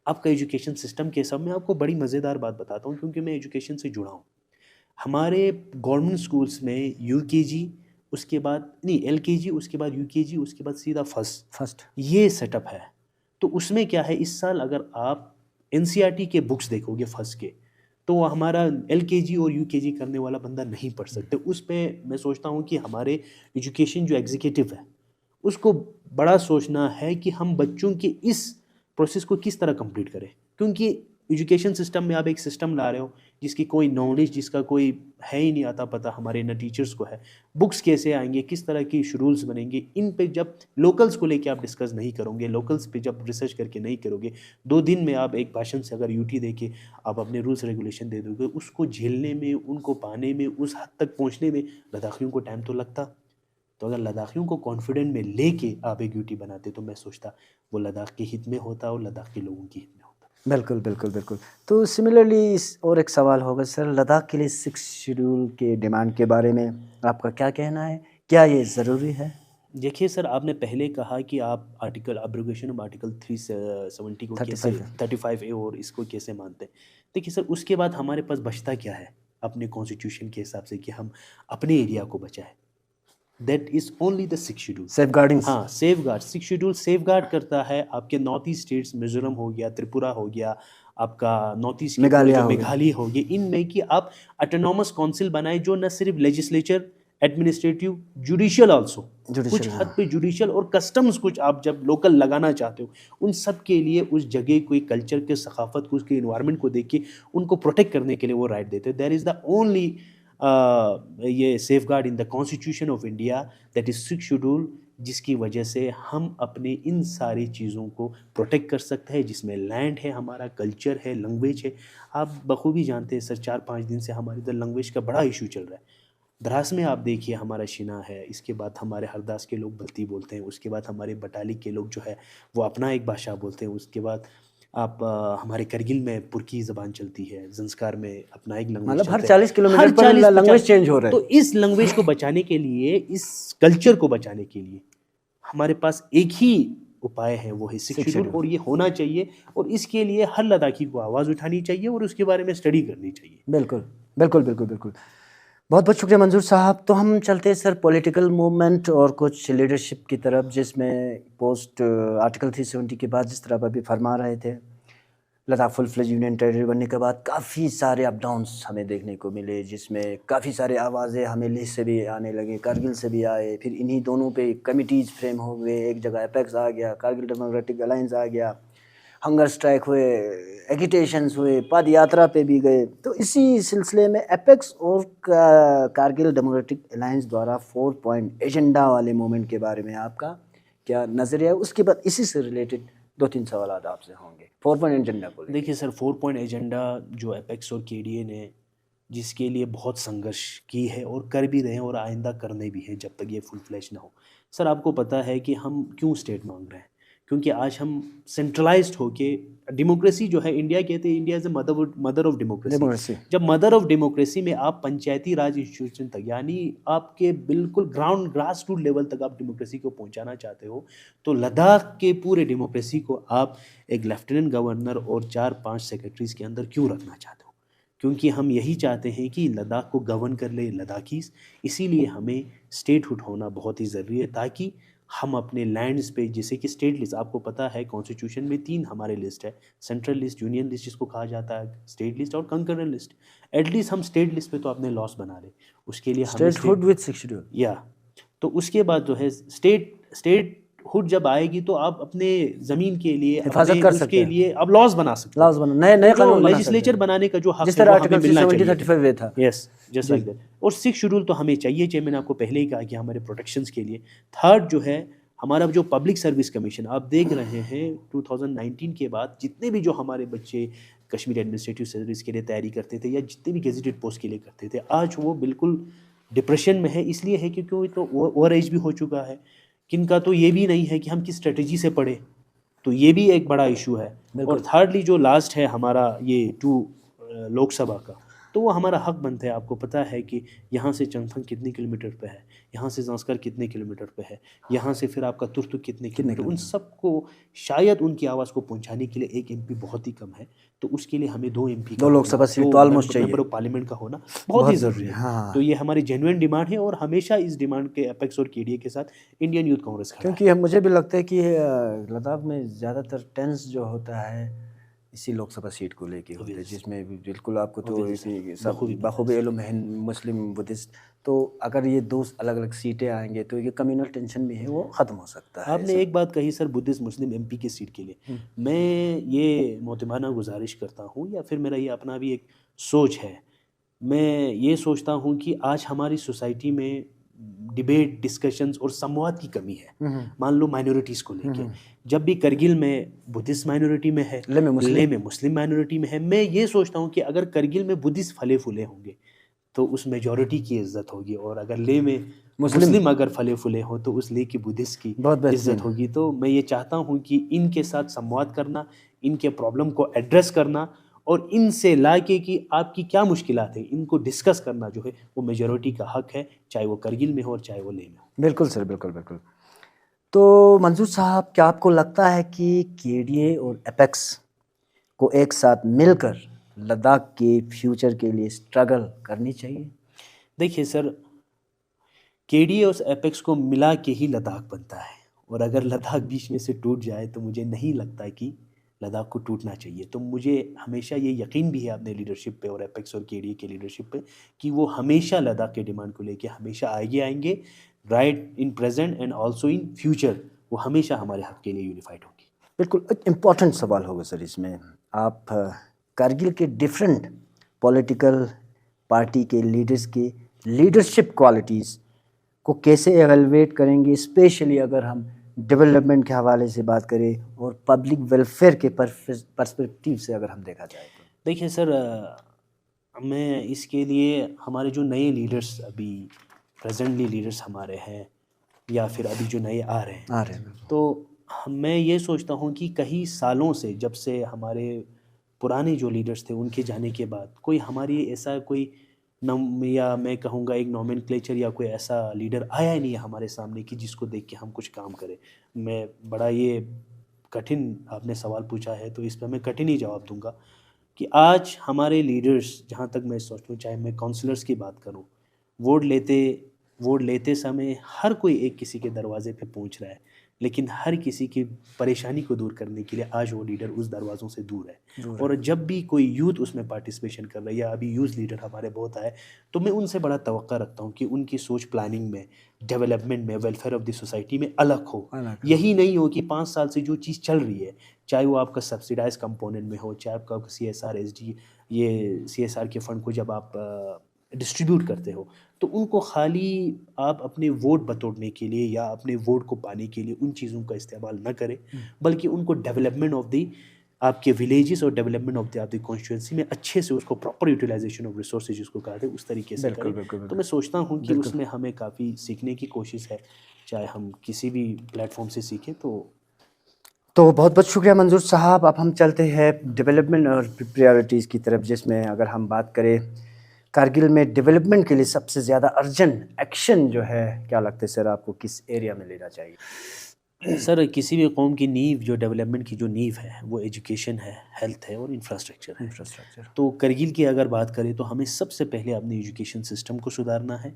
आपका एजुकेशन सिस्टम कैसा। मैं आपको बड़ी मज़ेदार बात बताता हूँ क्योंकि मैं एजुकेशन से जुड़ा हूँ। हमारे गवर्नमेंट स्कूल्स में यूकेजी, उसके बाद नहीं एलकेजी, उसके बाद यूकेजी, उसके बाद सीधा फर्स्ट, ये सेटअप है। तो उसमें क्या है, इस साल अगर आप एनसीईआरटी के बुक्स देखोगे फर्स्ट के, तो हमारा एलकेजी और यूकेजी करने वाला बंदा नहीं पढ़ सकते। उस पे मैं सोचता हूँ कि हमारे एजुकेशन जो एग्जीक्यूटिव है उसको बड़ा सोचना है कि हम बच्चों के इस प्रोसेस को किस तरह कंप्लीट करें। क्योंकि एजुकेशन सिस्टम में आप एक सिस्टम ला रहे हो जिसकी कोई नॉलेज, जिसका कोई है ही नहीं आता पता, हमारे न टीचर्स को है। बुक्स कैसे आएंगे, किस तरह की शेड्यूल्स बनेंगे, इन पे जब लोकल्स को लेके आप डिस्कस नहीं करोगे, लोकल्स पे जब रिसर्च करके नहीं करोगे, 2 दिन में आप एक भाषण से अगर यूटी दे के आप अपने रूल्स रेगुलेशन दे दोगे, उसको झेलने में, उनको पाने में, उस हद तक पहुँचने में लद्दाखियों को टाइम तो लगता। तो अगर लद्दाखियों को कॉन्फिडेंट में लेके आप एक यूटी बनाते तो मैं सोचता वो लद्दाख के हित में होता और लद्दाख के लोगों के हित में होता। बिल्कुल, बिल्कुल, बिल्कुल। तो सिमिलरली और एक सवाल होगा सर, लद्दाख के लिए 6 शेड्यूल के डिमांड के बारे में आपका क्या कहना है? क्या ये ज़रूरी है? देखिए सर, आपने पहले कहा कि आप आर्टिकल एब्रोगेशन ऑफ आर्टिकल 370 को कैसे, 35 35A और इसको कैसे मानते हैं। देखिए सर, उसके बाद हमारे पास बचता क्या है अपने कॉन्स्टिट्यूशन के हिसाब से कि हम अपने एरिया को बचाएं। That is only the 6 schedule. Safeguardings. हाँ, safeguard, 6 schedule safeguard करता है आपके नॉर्थ ईस्ट स्टेट्स, मिजोरम हो गया, त्रिपुरा हो गया, आपका नॉर्थ ईस्ट के पूरे मेघालय जो हो गया। मेघालय हो गए, इनमें कि आप ऑटोनॉमस काउंसिल बनाए जो न सिर्फ लेजिस्लेचर, एडमिनिस्ट्रेटिव, जुडिशियल ऑल्सो, कुछ जुडिशियल, हद पे जुडिशियल और कस्टम्स, कुछ आप जब लोकल लगाना चाहते हो उन सब के लिए उस जगह को, कल्चर के, सकाफत को, उसके इन्वायरमेंट को देख के उनको प्रोटेक्ट करने के लिए वो राइट देते हैं। देयर इज़ द ओनली ये safe guard in the constitution of India, that is 6 schedule, जिसकी वजह से हम अपने इन सारी चीज़ों को प्रोटेक्ट कर सकते हैं, जिसमें लैंड है, हमारा कल्चर है, लैंग्वेज है। आप बखूबी जानते हैं सर, 4-5 दिन से हमारे इधर लैंग्वेज का बड़ा इशू चल रहा है। द्रास में आप देखिए हमारा शिना है, इसके बाद हमारे हरदास के लोग बल्ती बोलते हैं, उसके बाद हमारे बटाली के लोग जो है वो अपना एक भाषा बोलते हैं, उसके बाद आप हमारे करगिल में पुरकी ज़बान चलती है, ज़ंस्कार में अपना एक लैंग्वेज मतलब हर चलता है। 40 किलोमीटर हर पर 40-50 लैंग्वेज चेंज हो रहा तो है। इस लैंग्वेज को बचाने के लिए, इस कल्चर को बचाने के लिए हमारे पास एक ही उपाय है, वो है 6 शेड्यूल, और ये होना चाहिए। और इसके लिए हर लद्दाखी को आवाज़ उठानी चाहिए और उसके बारे में स्टडी करनी चाहिए। बिल्कुल, बिल्कुल, बिल्कुल, बिल्कुल। बहुत बहुत शुक्रिया मंजूर साहब। तो हम चलते हैं सर पॉलिटिकल मूवमेंट और कुछ लीडरशिप की तरफ, जिसमें पोस्ट आर्टिकल 370 के बाद, जिस तरह आप अभी फरमा रहे थे, Ladakh full fledge union territory बनने के बाद काफ़ी सारे अप डाउन्स हमें देखने को मिले, जिसमें काफ़ी सारे आवाज़ें हमें लेह से भी आने लगे, कारगिल से भी आए, फिर इन्हीं दोनों पे कमिटीज़ फ्रेम हो गए, एक जगह एपेक्स आ गया, कारगिल डेमोक्रेटिक अलायंस आ गया, हंगर स्ट्राइक हुए, एगिटेशंस हुए, पद यात्रा पे भी गए। तो इसी सिलसिले में एपेक्स और कारगिल डेमोक्रेटिक अलायंस द्वारा 4 पॉइंट एजेंडा वाले मूवमेंट के बारे में आपका क्या नज़रिया है? उसके बाद इसी से रिलेटेड 2-3 सवाल आपसे होंगे 4 पॉइंट एजेंडा को लेकर। देखिए सर, 4 पॉइंट एजेंडा जो एपेक्स और केडीए ने, जिसके लिए बहुत संघर्ष की है और कर भी रहे हैं और आइंदा करने भी हैं जब तक ये फुल फ्लैश ना हो। सर, आपको पता है कि हम क्यों स्टेट मांग रहे हैं? क्योंकि आज हम सेंट्रलाइज्ड होके, डेमोक्रेसी जो है, इंडिया कहते हैं India is a mother of democracy. Democracy जब मदर ऑफ डेमोक्रेसी में आप पंचायती राज इंस्टीट्यूशन तक, यानी आपके बिल्कुल ग्राउंड ग्रास रूट लेवल तक आप डेमोक्रेसी को पहुंचाना चाहते हो, तो लद्दाख के पूरे डेमोक्रेसी को आप एक लेफ्टिनेंट गवर्नर और 4-5 सेक्रेटरीज के अंदर क्यों रखना चाहते हो? क्योंकि हम यही चाहते हैं कि लद्दाख को गवर्न कर ले लद्दाखीज। इसीलिए हमें स्टेटहुड होना बहुत ही ज़रूरी है, ताकि हम अपने लैंड्स पे, जैसे कि स्टेट लिस्ट, आपको पता है कॉन्स्टिट्यूशन में 3 हमारे लिस्ट है, सेंट्रल लिस्ट, यूनियन लिस्ट जिसको कहा जाता है, स्टेट लिस्ट और कंकरेंट लिस्ट। एटलीस्ट हम स्टेट लिस्ट पे तो अपने लॉस बना ले, उसके लिए हमें स्टेटहुड विद 6 शेड्यूल। या तो उसके बाद जो है स्टेटहुड जब आएगी तो आप अपने ज़मीन के लिए, हिफाजत अपने कर सकते उसके हैं। लिए आप लॉस बना सकते हो। लॉज बना, नए नए जो कानून बना सकते लेजिस्लेचर हैं। बनाने का जो हक जिस है तरह वो आर्टिकल हमें मिलना 70 चाहिए। 35 वे था। Yes, just like that. और 6 शेड्यूल तो हमें चाहिए मैंने आपको पहले ही कहा कि हमारे प्रोटेक्शंस के लिए। थर्ड जो है हमारा जो पब्लिक सर्विस कमीशन, आप देख रहे हैं 2019 के बाद जितने भी जो हमारे बच्चे कश्मीर एडमिनिस्ट्रेटिव सर्विस के लिए तैयारी करते थे या जितने भी गेजेटेड पोस्ट के लिए करते थे, आज वो बिल्कुल डिप्रेशन में है। इसलिए है क्योंकि वो तो ओवर एज भी हो चुका है। किनका तो ये भी नहीं है कि हम किस स्ट्रेटजी से पढ़े, तो ये भी एक बड़ा इशू है। और थर्डली जो लास्ट है हमारा ये 2 लोकसभा का, तो वो हमारा हक बनता है। आपको पता है कि यहाँ से चंगथंग कितने किलोमीटर पे है, यहाँ से ज़ांस्कर कितने किलोमीटर पे है, यहाँ से फिर आपका तुर्तुक कितने किलोमीटर, उन सबको शायद उनकी आवाज़ को पहुँचाने के लिए एक एमपी बहुत ही कम है। तो उसके लिए हमें 2 एमपी, 2 लोकसभा सीट तो ऑलमोस्ट चाहिए। मेंबर ऑफ पार्लियामेंट का होना बहुत ही ज़रूरी है। हाँ। तो ये हमारी जेन्युइन डिमांड है और हमेशा इस डिमांड के अपेक्स और केडीए के साथ इंडियन यूथ कांग्रेस खड़ा है। क्योंकि मुझे भी लगता है कि लद्दाख में ज़्यादातर टेंस जो होता है इसी लोकसभा सीट को लेके होते हैं, जिसमें भी बिल्कुल आपको तो सब बखूबी इल्म है, मुस्लिम बुद्धिस्ट। तो अगर ये 2 अलग अलग सीटें आएंगे तो ये कम्युनल टेंशन भी है वो ख़त्म हो सकता है। आपने एक बात कही सर, बुद्धिस्ट मुस्लिम एमपी की सीट के लिए मैं ये मोहतमाना गुजारिश करता हूँ, या फिर मेरा ये अपना भी एक सोच है। मैं ये सोचता हूँ कि आज हमारी सोसाइटी में डिबेट, डिस्कशंस और संवाद की कमी है। मान लो माइनॉरिटीज़ को लेके, जब भी करगिल में बुद्धिस्ट माइनॉरिटी में है, लेह में मुस्लिम माइनॉरिटी में है, मैं ये सोचता हूँ कि अगर करगिल में बुद्धिस्ट फले फूले होंगे तो उस मेजॉरिटी की इज्जत होगी, और अगर लेह में मुस्लिम अगर फले फूले हो तो उस लेह की बुद्धिस्ट की इज्जत होगी। तो मैं ये चाहता हूँ कि इनके साथ संवाद करना, इनके प्रॉब्लम को एड्रेस करना और इनसे लाके कि आपकी क्या मुश्किलात है, इनको डिस्कस करना जो है वो मेजॉरिटी का हक है, चाहे वो करगिल में हो और चाहे वो लेह में हो। बिल्कुल सर, बिल्कुल बिल्कुल। तो मंजूर साहब, क्या आपको लगता है कि केडीए और एपेक्स को एक साथ मिलकर लद्दाख के फ्यूचर के लिए स्ट्रगल करनी चाहिए? देखिए सर, केडीए और एपेक्स को मिला के ही लद्दाख बनता है, और अगर लद्दाख बीच में से टूट जाए तो मुझे नहीं लगता कि लद्दाख को टूटना चाहिए। तो मुझे हमेशा ये यकीन भी है अपने लीडरशिप पे और एपेक्स और केडीए के लीडरशिप पे कि वो हमेशा लद्दाख के डिमांड को लेके हमेशा आगे आएंगे, right in present and also in future. वो हमेशा हमारे हक के लिए यूनिफाइड होंगे। बिल्कुल। एक इम्पॉर्टेंट सवाल होगा सर इसमें, आप कारगिल के डिफरेंट पॉलिटिकल पार्टी के लीडर्स के लीडरशिप क्वालिटीज़ को कैसे एवेलुएट करेंगे, स्पेशली अगर हम डेवलपमेंट के हवाले से बात करें और पब्लिक वेलफेयर के पर्सपेक्टिव से अगर हम देखा जाए तो? देखिए सर, मैं इसके लिए हमारे जो नए लीडर्स अभी प्रेजेंटली लीडर्स हमारे हैं या फिर अभी जो नए आ रहे हैं, तो मैं ये सोचता हूँ कि कई सालों से, जब से हमारे पुराने जो लीडर्स थे उनके जाने के बाद, कोई हमारी ऐसा कोई या मैं कहूँगा एक नॉमेनक्लेचर या कोई ऐसा लीडर आया ही नहीं है हमारे सामने कि जिसको देख के हम कुछ काम करें। मैं बड़ा ये कठिन आपने सवाल पूछा है, तो इस पर मैं कठिन ही जवाब दूंगा कि आज हमारे लीडर्स, जहाँ तक मैं सोचूं, चाहे मैं काउंसलर्स की बात करूं, वोट लेते समय हर कोई एक किसी के दरवाजे पे पहुंच रहा है, लेकिन हर किसी की परेशानी को दूर करने के लिए आज वो लीडर उस दरवाज़ों से दूर है। और जब भी कोई यूथ उसमें पार्टिसिपेशन कर रहा है या अभी यूथ लीडर हमारे बहुत आए, तो मैं उनसे बड़ा तवक्का रखता हूँ कि उनकी सोच प्लानिंग में, डेवलपमेंट में, वेलफेयर ऑफ द सोसाइटी में अलग हो। यही नहीं हो कि 5 साल से जो चीज़ चल रही है, चाहे वो आपका सब्सिडाइज कंपोनेंट में हो, चाहे आपका CSR SD, ये CSR के फंड को जब आप डिस्ट्रीब्यूट करते हो, तो उनको खाली आप अपने वोट बटोरने के लिए या अपने वोट को पाने के लिए उन चीज़ों का इस्तेमाल न करें, बल्कि उनको डेवलपमेंट ऑफ दी आपके विलेजेस और डेवलपमेंट ऑफ द आपकी कॉन्स्टिट्यूंसी में अच्छे से उसको प्रॉपर यूटिलाइजेशन ऑफ रिसोर्सेज जिसको कहते हैं उस तरीके से करें। तो मैं सोचता हूँ कि उसमें हमें काफ़ी सीखने की कोशिश है, चाहे हम किसी भी प्लेटफॉर्म से सीखें। तो तो बहुत बहुत शुक्रिया मंजूर साहब। अब हम चलते हैं डेवलपमेंट और प्रायोरिटीज़ की तरफ, जिसमें अगर हम बात करें कारगिल में डेवलपमेंट के लिए सबसे ज़्यादा अर्जेंट एक्शन जो है, क्या लगता है सर आपको किस एरिया में लेना चाहिए? सर किसी भी कौम की नींव, जो डेवलपमेंट की जो नींव है, वो एजुकेशन है, हेल्थ है और इंफ्रास्ट्रक्चर है। इंफ्रास्ट्रक्चर। तो करगिल की अगर बात करें तो हमें सबसे पहले अपने एजुकेशन सिस्टम को सुधारना है।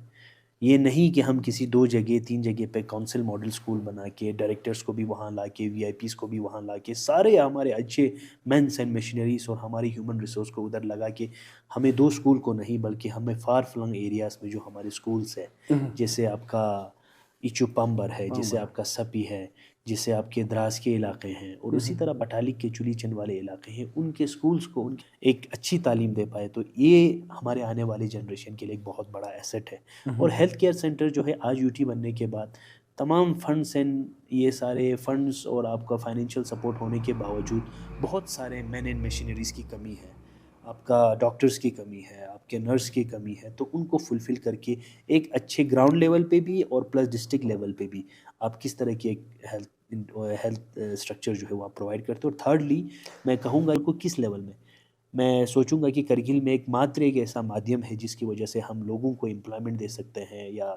ये नहीं कि हम किसी 2 जगह 3 जगह पे काउंसिल मॉडल स्कूल बना के डायरेक्टर्स को भी वहाँ ला के, वीआईपीज़ को भी वहाँ ला के, सारे हमारे अच्छे मेंस एंड मशीनरीज और हमारे ह्यूमन रिसोर्स को उधर लगा के हमें 2 स्कूल को नहीं, बल्कि हमें फार फ्लंग एरियाज़ में जो हमारे स्कूल्स है, जैसे आपका इचू पंबर है, जैसे आपका सपी है, जैसे आपके द्रास के इलाके हैं और उसी तरह बटालिक के चुली चंद वाले इलाके हैं, उनके स्कूल्स को एक अच्छी तालीम दे पाए तो ये हमारे आने वाली जनरेशन के लिए एक बहुत बड़ा एसेट है। और हेल्थ केयर सेंटर जो है आज यूटी बनने के बाद तमाम फंड्स एंड ये सारे फंड्स और आपका फाइनेंशियल सपोर्ट होने के बावजूद बहुत सारे मैन एंड मशीनरीज़ की कमी है, आपका डॉक्टर्स की कमी है, आपके नर्स की कमी है। तो उनको फुलफ़िल करके एक अच्छे ग्राउंड लेवल पे भी और प्लस डिस्ट्रिक्ट लेवल पे भी आप किस तरह की एक हेल्थ स्ट्रक्चर जो है वो आप प्रोवाइड करते हो। और थर्डली मैं कहूँगा को किस लेवल में मैं सोचूंगा कि करगिल में मात्र एक ऐसा माध्यम है जिसकी वजह से हम लोगों को एम्प्लॉयमेंट दे सकते हैं या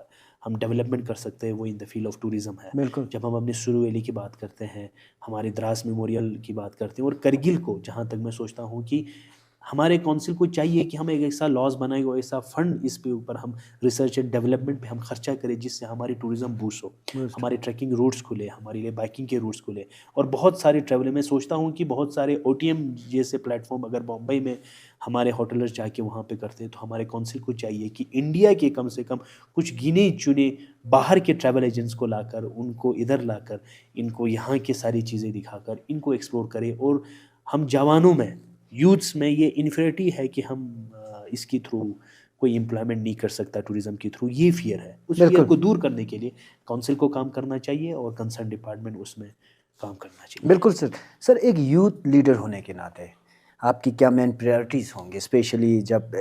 हम डेवलपमेंट कर सकते हैं, वो in the field of tourism है। बिल्कुल। जब हम अपने सुरु वैली की बात करते हैं, हमारे द्रास मेमोरियल की बात करते हैं और करगिल को, जहाँ तक मैं सोचता हूँ कि हमारे काउंसिल को चाहिए कि हम एक ऐसा लॉज बनाए और ऐसा फंड इस पे ऊपर हम रिसर्च एंड डेवलपमेंट पे हम खर्चा करें जिससे हमारी टूरिज्म बूस्ट हो, हमारे ट्रैकिंग रूट्स खुले, हमारे लिए बाइकिंग के रूट्स खुले और बहुत सारे ट्रैवल। मैं सोचता हूँ कि बहुत सारे ओटीएम जैसे प्लेटफॉर्म अगर बॉम्बे में हमारे होटलर्स जाके वहाँ पे करते हैं तो हमारे काउंसिल को चाहिए कि इंडिया के कम से कम कुछ गिने चुने बाहर के ट्रैवल एजेंट्स को लाकर, उनको इधर लाकर, इनको यहाँ की सारी चीज़ें दिखाकर इनको एक्सप्लोर करें। और हम जवानों में, यूथ्स में ये इन्फिनिटी है कि हम इसके थ्रू कोई एम्प्लॉयमेंट नहीं कर सकता टूरिज्म के थ्रू, ये फियर है। उस फियर को दूर करने के लिए काउंसिल को काम करना चाहिए और कंसर्न डिपार्टमेंट उसमें काम करना चाहिए। बिल्कुल सर। सर एक यूथ लीडर होने के नाते आपकी क्या मेन प्रायोरिटीज़ होंगे, स्पेशली जब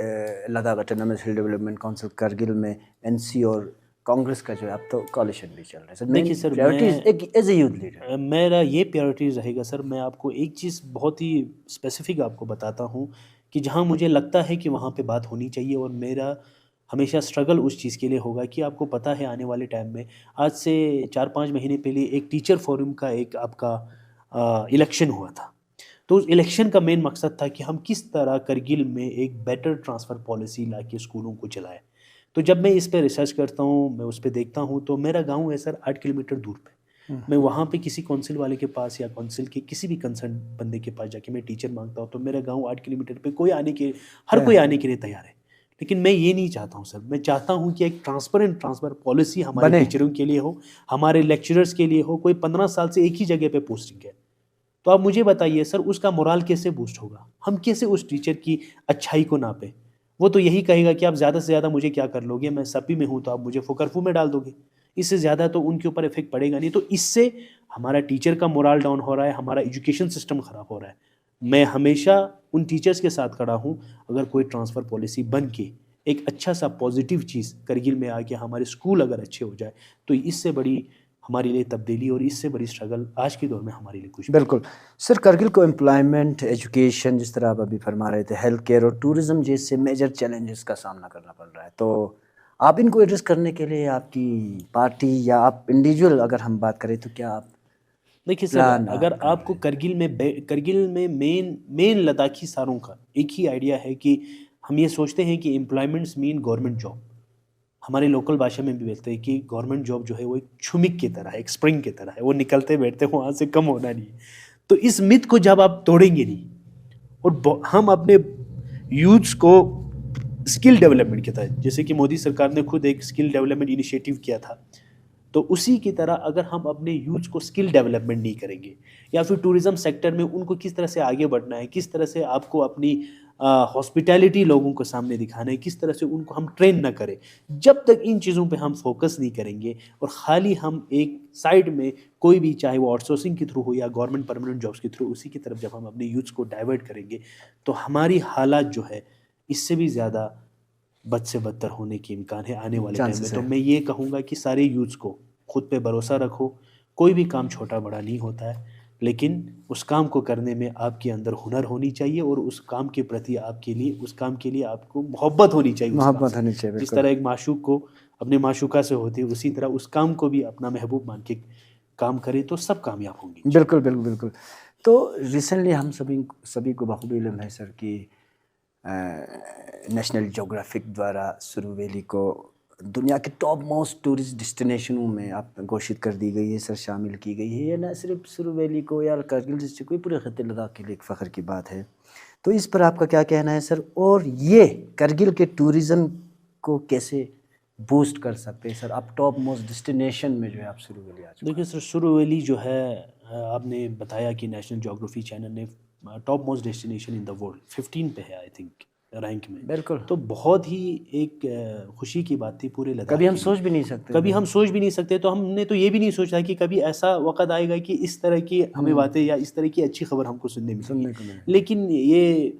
लद्दाख ऑटोनॉमस हिल डेवलपमेंट काउंसिल करगिल में एनसी और कांग्रेस का जो है अब तो कॉलिशन भी चल रहा है सर। देखिए सर, प्रायोरिटीज़ एक एज ए यूथ लीडर मेरा ये प्रायोरिटीज़ रहेगा सर। मैं आपको एक चीज़ बहुत ही स्पेसिफिक आपको बताता हूँ कि जहाँ मुझे लगता है कि वहाँ पे बात होनी चाहिए और मेरा हमेशा स्ट्रगल उस चीज़ के लिए होगा कि आपको पता है आने वाले टाइम में, आज से 4-5 महीने पहले एक टीचर फोरम का एक आपका इलेक्शन हुआ था। तो उस इलेक्शन का मेन मकसद था कि हम किस तरह करगिल में एक बेटर ट्रांसफ़र पॉलिसी ला के स्कूलों को चलाएं। तो जब मैं इस पे रिसर्च करता हूँ, मैं उस पे देखता हूँ, तो मेरा गांव है सर 8 किलोमीटर दूर पे। मैं वहाँ पे किसी काउंसिल वाले के पास या काउंसिल के किसी भी कंसर्न बंदे के पास जाके मैं टीचर मांगता हूँ तो मेरा गांव 8 किलोमीटर पे हर कोई आने के लिए तैयार है। लेकिन मैं ये नहीं चाहता हूँ सर। मैं चाहता हूँ कि एक ट्रांसफर पॉलिसी हमारे टीचरों के लिए हो, हमारे लेक्चरर्स के लिए हो। कोई 15 साल से एक ही जगह पे पोस्टिंग है, तो आप मुझे बताइए सर उसका मोराल कैसे बूस्ट होगा? हम कैसे उस टीचर की अच्छाई को नापें? वो तो यही कहेगा कि आप ज़्यादा से ज़्यादा मुझे क्या कर लोगे, मैं सपी में हूँ तो आप मुझे फुकरफू में डाल दोगे। इससे ज़्यादा तो उनके ऊपर इफेक्ट पड़ेगा नहीं। तो इससे हमारा टीचर का मोराल डाउन हो रहा है, हमारा एजुकेशन सिस्टम ख़राब हो रहा है। मैं हमेशा उन टीचर्स के साथ खड़ा हूँ। अगर कोई ट्रांसफ़र पॉलिसी बन के एक अच्छा सा पॉजिटिव चीज़ करगिल में आके हमारे स्कूल अगर अच्छे हो जाए तो इससे बड़ी हमारे लिए तब्दीली और इससे बड़ी स्ट्रगल आज के दौर में हमारे लिए कुछ बिल्कुल सर। करगिल को एम्प्लॉयमेंट, एजुकेशन, जिस तरह आप अभी फरमा रहे थे, हेल्थ केयर और टूरिज्म जैसे मेजर चैलेंजेस का सामना करना पड़ रहा है, तो आप इनको एड्रेस करने के लिए आपकी पार्टी या आप इंडिविजुअल अगर हम बात करें तो क्या आप देखिए सर, अगर आपको करगिल में मेन लद्दाखी सारों का एक ही आइडिया है कि हम ये सोचते हैं कि एम्प्लॉयमेंट्स मीन गवर्नमेंट जॉब। हमारे लोकल भाषा में भी बोलते हैं कि गवर्नमेंट जॉब जो है वो एक छुमिक की तरह है, एक स्प्रिंग की तरह है, वो निकलते बैठते वहाँ से कम होना नहीं। तो इस मिथ को जब आप तोड़ेंगे नहीं और हम अपने यूथ्स को स्किल डेवलपमेंट के तहत, जैसे कि मोदी सरकार ने खुद एक स्किल डेवलपमेंट इनिशिएटिव किया था, तो उसी की तरह अगर हम अपने यूथ को स्किल डेवलपमेंट नहीं करेंगे या फिर टूरिज्म सेक्टर में उनको किस तरह से आगे बढ़ना है, किस तरह से आपको अपनी हॉस्पिटैलिटी लोगों को सामने दिखाना है, किस तरह से उनको हम ट्रेन ना करें, जब तक इन चीज़ों पे हम फोकस नहीं करेंगे और ख़ाली हम एक साइड में कोई भी, चाहे वो आउटसोर्सिंग के थ्रू हो या गवर्नमेंट परमानेंट जॉब्स के थ्रू, उसी की तरफ जब हम अपने यूथ्स को डाइवर्ट करेंगे तो हमारी हालात जो है इससे भी ज़्यादा बद से बदतर होने के इम्कान है आने वाले टाइम में। तो मैं ये कहूँगा कि सारे यूथ्स को खुद पे भरोसा रखो। कोई भी काम छोटा बड़ा नहीं होता है, लेकिन उस काम को करने में आपके अंदर हुनर होनी चाहिए और उस काम के प्रति आपके लिए उस काम के लिए आपको मोहब्बत होनी चाहिए उस काम मोहब्बत से। होनी चाहिए, जिस बिल्कुल। तरह एक माशूक को अपने माशूका से होती है, उसी तरह उस काम को भी अपना महबूब मान के काम करें तो सब कामयाब होंगे। बिल्कुल, बिल्कुल, बिल्कुल। तो रिसेंटली हम सभी को बखूबी इल्म है सर कि नेशनल ज्योग्राफिक द्वारा सुरुवेली को दुनिया के टॉप मोस्ट टूरिस्ट डेस्टिनेशनों में आप घोषित कर दी गई है सर, शामिल की गई है। ये न सिर्फ सुरुवेली को या कारगिल डिस्ट्रिक्ट को, पूरे खत्े लद्दाख के लिए एक फ़ख्र की बात है। तो इस पर आपका क्या कहना है सर, और ये कारगिल के टूरिज़्म को कैसे बूस्ट कर सकते हैं सर? आप टॉप मोस्ट डेस्टिनेशन में जो है आप सुरुवेली आ चुके हैं। देखिए सर, सुरुवेली जो है आपने बताया कि नेशनल ज्योग्राफी चैनल ने top most destination in the world 15 पे है आई थिंक रैंक में। बिल्कुल। तो बहुत ही एक खुशी की बात थी पूरे लद्दाख कभी हम के लिए। सोच भी नहीं सकते। कभी हम सोच भी नहीं सकते, तो हमने तो ये भी नहीं सोचा कि कभी ऐसा वक़्त आएगा कि इस तरह की हमें बातें या इस तरह की अच्छी खबर हमको सुनने सुनने को मिलेगी। मिले। लेकिन ये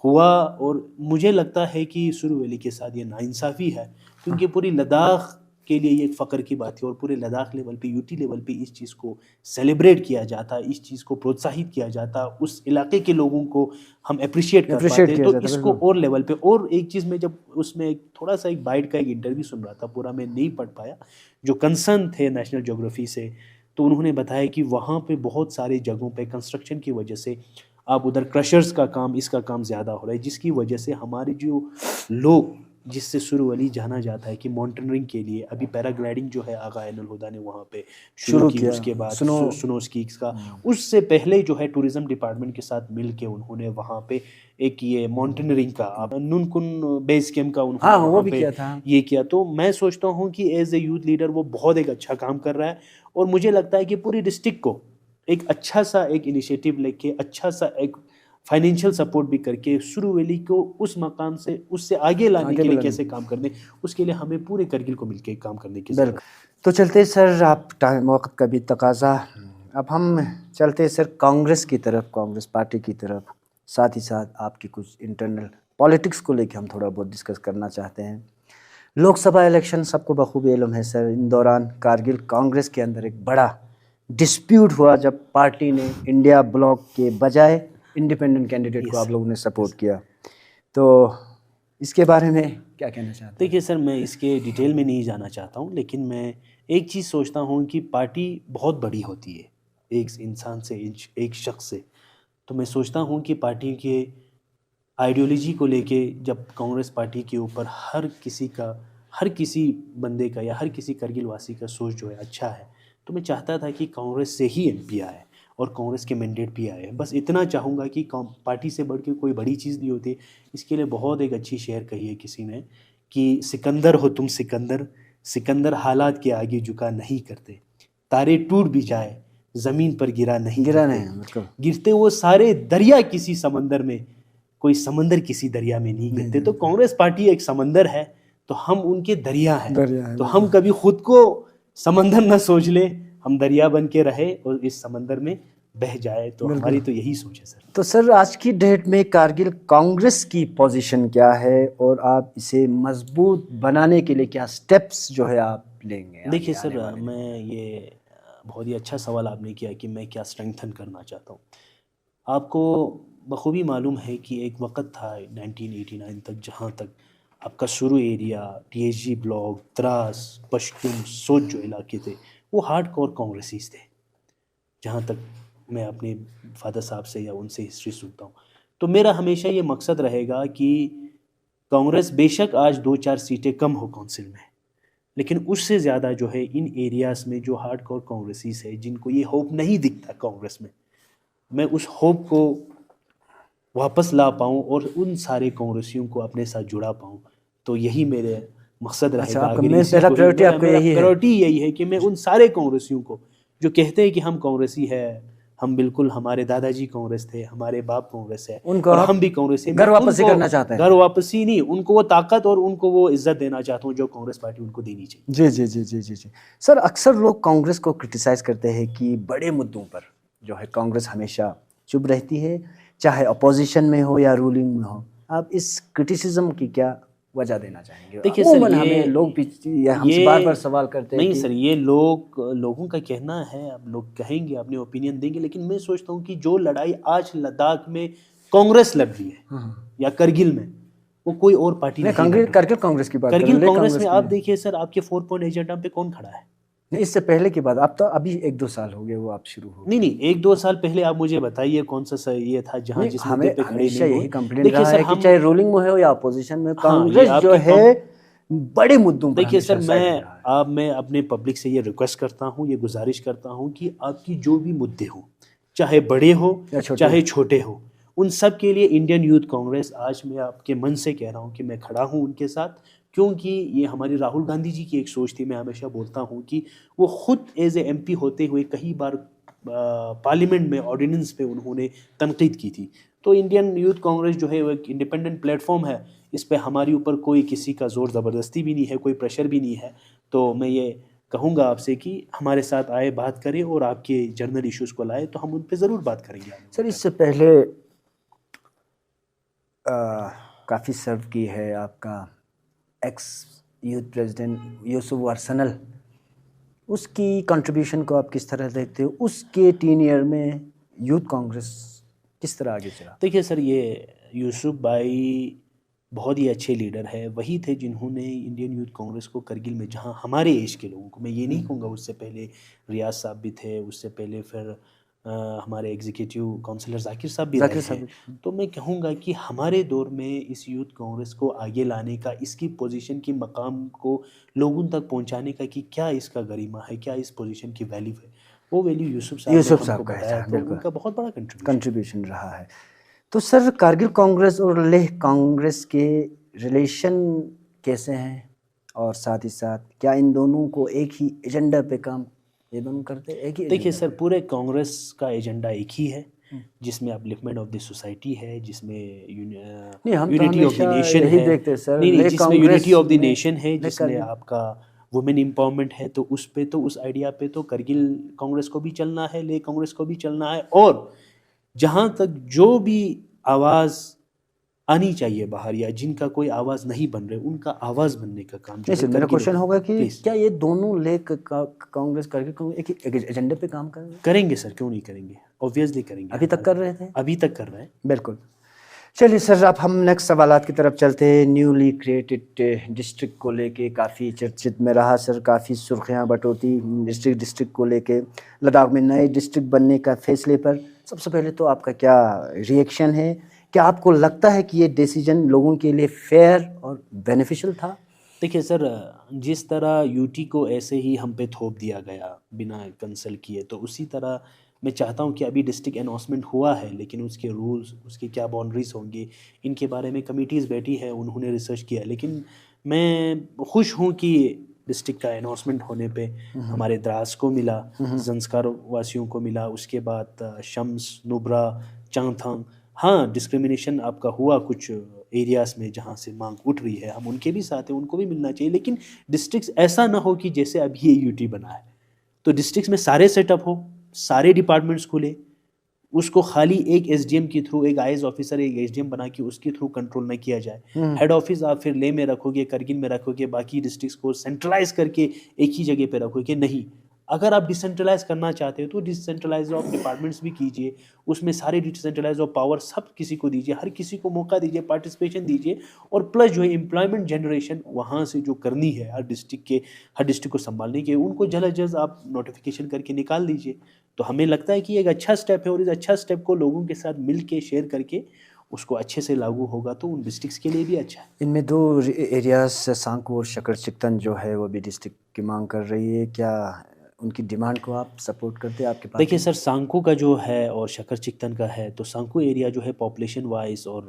हुआ और मुझे लगता है कि सुरुवेली के साथ ये नाइंसाफ़ी है, क्योंकि पूरी लद्दाख के लिए ये एक फ़ख्र की बात थी और पूरे लद्दाख लेवल पे, यूटी लेवल पे इस चीज़ को सेलिब्रेट किया जाता, इस चीज़ को प्रोत्साहित किया जाता, उस इलाके के लोगों को हम एप्रिशिएट कर Appreciate पाते। किया तो जाता, इसको बिल्कुल। और लेवल पे, और एक चीज़ मैं जब उसमें एक थोड़ा-सा एक बाइट का एक इंटरव्यू सुन रहा था, पूरा मैं नहीं पढ़ पाया, जो कंसर्न थे नेशनल ज्योग्राफी से, तो उन्होंने बताया कि वहाँ पे बहुत सारे जगहों पे कंस्ट्रक्शन की वजह से अब उधर क्रशर्स का काम, इसका काम ज़्यादा हो रहा है, जिसकी वजह से हमारे जो लोग, जिससे सुरुवेली जाना जाता है कि माउंटेनियरिंग के लिए, अभी पैराग्लाइडिंग जो है आगा एनुल हुदा ने वहाँ पे शुरू की, किया। उसके बाद स्नो स्नो स्कीक्स का, उससे पहले जो है टूरिज्म डिपार्टमेंट के साथ मिल के उन्होंने वहाँ पे एक ये माउंटेनियरिंग का नुनकुन बेस कैंप का उन्होंने हाँ, वो वहाँ भी पे किया था। ये किया। तो मैं सोचता हूँ कि एज ए यूथ लीडर वो बहुत एक अच्छा काम कर रहा है, और मुझे लगता है कि पूरी डिस्ट्रिक्ट को एक अच्छा सा एक इनिशिएटिव लेके, अच्छा सा एक फाइनेंशियल सपोर्ट भी करके सुरुवेली को उस मकाम से उससे आगे लाने आगे के लिए बढ़ाने। कैसे काम करने, उसके लिए हमें पूरे करगिल को मिलके काम करने की बिल्कुल। ज़रूरत तो चलते सर, आप टाइम वक्त का भी तकाजा, अब हम चलते सर कांग्रेस की तरफ, कांग्रेस पार्टी की तरफ। साथ ही साथ आपकी कुछ इंटरनल पॉलिटिक्स को लेकर हम थोड़ा बहुत डिस्कस करना चाहते हैं। लोकसभा इलेक्शन सबको बखूबी इल्म है सर, इन दौरान कारगिल कांग्रेस के अंदर एक बड़ा डिस्प्यूट हुआ जब पार्टी ने इंडिया ब्लॉक के बजाय इंडिपेंडेंट कैंडिडेट को Yes, आप लोगों ने सपोर्ट किया। तो इसके बारे में क्या कहना चाहते हैं? देखिए सर, मैं इसके डिटेल में नहीं जाना चाहता हूँ, लेकिन मैं एक चीज़ सोचता हूँ कि पार्टी बहुत बड़ी होती है एक इंसान से, एक शख्स से। तो मैं सोचता हूँ कि पार्टी के आइडियोलॉजी को लेके जब कांग्रेस पार्टी के ऊपर हर किसी बंदे का या हर किसी करगिल वासी का सोच जो है अच्छा है, तो मैं चाहता था कि कांग्रेस से ही एमपी आए और कांग्रेस के मैंडेट भी आए। बस इतना चाहूँगा कि पार्टी से बढ़ के कोई बड़ी चीज़ नहीं होती। इसके लिए बहुत एक अच्छी शेर कही है किसी ने कि सिकंदर हो तुम सिकंदर, सिकंदर हालात के आगे झुका नहीं करते, तारे टूट भी जाए ज़मीन पर गिरा नहीं गिरा करते, नहीं, बिल्कुल। गिरते वो सारे दरिया किसी समंदर में, कोई समंदर किसी दरिया में नहीं गिरते। तो कांग्रेस पार्टी एक समंदर है, तो हम उनके दरिया हैं। दरिया है, तो हम कभी खुद को समंदर न सोच ले, हम दरिया बन के रहे और इस समंदर में बह जाए। तो हमारी तो यही सोच है सर। तो सर, आज की डेट में कारगिल कांग्रेस की पोजीशन क्या है और आप इसे मजबूत बनाने के लिए क्या स्टेप्स जो है आप लेंगे? देखिए सर, मैं ये बहुत ही अच्छा सवाल आपने किया कि मैं क्या स्ट्रेंथन करना चाहता हूँ। आपको बखूबी मालूम है कि एक वक़्त था 1989 तक, जहाँ तक आपका शुरू एरिया, टीएचजी ब्लॉक, द्रास, पश्तून, सोच जो इलाके थे, वो हार्डकोर कांग्रेसीज़ थे। जहाँ तक मैं अपने फादर साहब से या उनसे हिस्ट्री सुनता हूँ, तो मेरा हमेशा ये मकसद रहेगा कि कांग्रेस बेशक आज 2-4 सीटें कम हो काउंसिल में, लेकिन उससे ज़्यादा जो है इन एरियाज़ में जो हार्डकोर कांग्रेसीज़ है, जिनको ये होप नहीं दिखता कांग्रेस में, मैं उस होप को वापस ला पाऊँ और उन सारे कांग्रेसियों को अपने साथ जुड़ा पाऊँ। तो यही मेरे मकसद रहेगा। आपका अगर मेन इसी पहला को ही प्रायोरिटी आपका मेरा यही है। प्रायोरिटी यही है कि मैं उन सारे कांग्रेसियों को जो कहते हैं कि हम कांग्रेसी है, हम बिल्कुल, हमारे दादाजी कांग्रेस थे, हमारे बाप कांग्रेस है उनको और आप हम भी कांग्रेस हैं, घर मैं वापसी उनको करना चाहते हैं। घर वापसी नहीं, उनको वो ताकत और उनको वो इज्जत देना चाहता हूँ जो कांग्रेस पार्टी उनको देनी चाहिए। जी जी जी जी जी जी सर, अक्सर लोग कांग्रेस को क्रिटिसाइज करते हैं कि बड़े मुद्दों पर जो है कांग्रेस हमेशा चुप रहती है, चाहे अपोजिशन में हो या रूलिंग में हो। आप इस क्रिटिसिज्म की क्या वजह देना चाहेंगे? देखिए सर, अमूमन ये हमें लोग ये हमसे ये बार बार सवाल करते हैं नहीं कि सर, ये लोगों का कहना है, अब लोग कहेंगे, अपने ओपिनियन देंगे, लेकिन मैं सोचता हूँ कि जो लड़ाई आज लद्दाख में कांग्रेस लड़ रही है हाँ, या करगिल में, वो कोई और पार्टी नहीं नहीं लड़ रही। करगिल कांग्रेस की बात करें, करगिल ले कांग्रेस कांग्रेस में की आप नहीं। देखिए सर, आपके 4 पॉइंट एजेंडा पे कौन खड़ा है? नहीं, इससे पहले की बात, आप तो अभी 1-2 साल हो गए वो आप शुरू हो नहीं गए। नहीं, 1-2 साल पहले आप मुझे बताइए कौन सा ये था जहां नहीं, जिस मुद्दे हमें पे खड़े हमेशा नहीं यही हुए। कंप्लेंट देखिए रहा सर, है कि हम चाहे रूलिंग में हो या अपोजिशन में, हाँ, ये कांग्रेस जो आपकी है बड़े मुद्दों पर देखिए सर, हमेशा साइड में रहा है। मैं अपने पब्लिक से ये रिक्वेस्ट करता हूँ, ये गुजारिश करता हूँ कि आपकी जो भी मुद्दे हो, चाहे बड़े हो या छोटे, चाहे छोटे हो, उन सब के लिए इंडियन यूथ कांग्रेस, आज मैं आपके मन से कह रहा हूँ कि मैं खड़ा हूँ उनके साथ, क्योंकि ये हमारी राहुल गांधी जी की एक सोच थी। मैं हमेशा बोलता हूँ कि वो खुद एज ए एमपी होते हुए कई बार पार्लियामेंट में ऑर्डिनेंस पे उन्होंने तनकीद की थी। तो इंडियन यूथ कांग्रेस जो है वो एक इंडिपेंडेंट प्लेटफॉर्म है, इस पे हमारी ऊपर कोई किसी का जोर ज़बरदस्ती भी नहीं है, कोई प्रेशर भी नहीं है। तो मैं ये कहूँगा आपसे कि हमारे साथ आए, बात करें और आपके जर्नल इश्यूज़ को लाए, तो हम उन पे ज़रूर बात करेंगे आगे सर बढ़कर। इससे पहले काफ़ी सर्व की है आपका x youth president Yusuf Arsenal, उसकी कंट्रीब्यूशन को आप किस तरह देखते हो? उसके 3 ईयर में यूथ कांग्रेस किस तरह आगे चला? देखिए सर, ये यूसुफ भाई बहुत ही अच्छे लीडर है, वही थे जिन्होंने इंडियन यूथ कांग्रेस को करगिल में, जहां हमारे एज के लोगों को, मैं ये नहीं कहूँगा उससे पहले रियाज साहब भी थे, उससे पहले फिर हमारे एग्जीक्यूटिव काउंसलर जाकिर साहब भी रहे जाकिर हैं। साहब, तो मैं कहूँगा कि हमारे दौर में इस यूथ कांग्रेस को आगे लाने का, इसकी पोजीशन की मकाम को लोगों तक पहुँचाने का, कि क्या इसका गरिमा है, क्या इस पोजीशन की वैल्यू है, वो वैल्यू यूसुफ साहब ने यूसुफ हमको साहब का बताया। है, तो बिल्कुल उनका बहुत बड़ा कंट्रीब्यूशन। कंट्रीब्यूशन रहा है। तो सर कारगिल कांग्रेस और लेह कांग्रेस के रिलेशन कैसे हैं? और साथ ही साथ क्या इन दोनों को एक ही एजेंडा पे काम, ये दोनों करते एक ही देखिए एजेंडा सर, पे? पूरे कांग्रेस का एजेंडा एक ही है, जिसमें अपलिफ्टमेंट ऑफ द सोसाइटी है, जिसमें नहीं, हम तो यूनिटी ऑफ द हमेशा नेशन यही है। देखते हैं सर, नहीं नहीं, लेह जिसमें यूनिटी कांग्रेस ऑफ द में नेशन है, लेह जिसमें कारगिल, आपका वुमेन एम्पावरमेंट है, तो उस पे, तो उस आइडिया पे तो करगिल कांग्रेस को भी चलना है, लेह कांग्रेस को भी चलना है। और जहाँ तक जो भी आवाज़ आनी चाहिए बाहर, या जिनका कोई आवाज़ नहीं बन रहे, उनका आवाज़ बनने का काम जो नहीं है सर, मेरा करगिल। क्वेश्चन होगा कि प्लीज़ क्या ये दोनों कांग्रेस कारगिल कांग्रेस एक ही एजेंडे पे काम कर रहे हैं? करेंगे सर, क्यों नहीं करेंगे, ऑब्वियसली करेंगे। अभी तक कर रहे थे? अभी तक कर रहे हैं। बिल्कुल। चलिए सर, अब हम नेक्स्ट सवालात की तरफ चलते हैं। न्यूली क्रिएटेड डिस्ट्रिक्ट को लेके काफ़ी चर्चित में रहा सर, काफ़ी सुर्खियां बटोती डिस्ट्रिक्ट को लेके, लद्दाख में नए डिस्ट्रिक्ट बनने का फैसले पर। सबसे पहले तो आपका क्या रिएक्शन है? क्या आपको लगता है कि ये डिसीजन लोगों के लिए फेयर और बेनिफिशियल था? देखिए सर, जिस तरह यूटी को ऐसे ही हम पे थोप दिया गया बिना कंसल्ट किए, तो उसी तरह मैं चाहता हूं कि अभी डिस्ट्रिक्ट अनाउंसमेंट हुआ है, लेकिन उसके रूल्स, उसके क्या बाउंड्रीज होंगे, इनके बारे में कमिटीज़ बैठी है, उन्होंने रिसर्च किया। लेकिन मैं खुश हूं कि डिस्ट्रिक्ट का अनाउंसमेंट होने पे हमारे द्रास को मिला, जंस्कार वासियों को मिला, उसके बाद शम्स, नुब्रा, चांगथांग। हाँ, डिस्क्रिमिनेशन आपका हुआ कुछ एरियाज़ में जहाँ से मांग उठ रही है, हम उनके भी साथ हैं, उनको भी मिलना चाहिए। लेकिन डिस्ट्रिक्ट्स ऐसा ना हो कि जैसे अभी ये यूटी बना है, तो डिस्ट्रिक्ट्स में सारे सेटअप हो, सारे डिपार्टमेंट्स खुले, उसको खाली एक एसडीएम के थ्रू, एक आईएएस ऑफिसर एक एसडीएम बना के उसके थ्रू कंट्रोल न किया जाए। हेड ऑफिस आप फिर ले में रखोगे, करगिल में रखोगे, बाकी डिस्ट्रिक्ट्स को सेंट्रलाइज करके एक ही जगह पे रखोगे, नहीं। अगर आप डिसेंट्रलाइज करना चाहते हो तो डिसेंट्रलाइज ऑफ डिपार्टमेंट्स भी कीजिए, उसमें सारे डिसेंट्रलाइज ऑफ पावर सब किसी को दीजिए, हर किसी को मौका दीजिए, पार्टिसिपेशन दीजिए। और प्लस जो है एम्प्लॉयमेंट जनरेशन वहाँ से जो करनी है, हर डिस्ट्रिक्ट को संभालने के, उनको जल्द अज जल्द आप नोटिफिकेशन करके निकाल दीजिए। तो हमें लगता है कि एक अच्छा स्टेप है, और इस अच्छा स्टेप को लोगों के साथ मिल के शेयर करके उसको अच्छे से लागू होगा तो उन डिस्ट्रिक्ट्स के लिए भी अच्छा है। इनमें 2 एरियाज सांको और शकर चिकतन जो है वो भी डिस्ट्रिक्ट की मांग कर रही है, क्या उनकी डिमांड को आप सपोर्ट करते हैं? आपके पास देखिए सर, सांको का जो है और शकर चिकतन का है, तो सांको एरिया जो है पॉपुलेशन वाइज और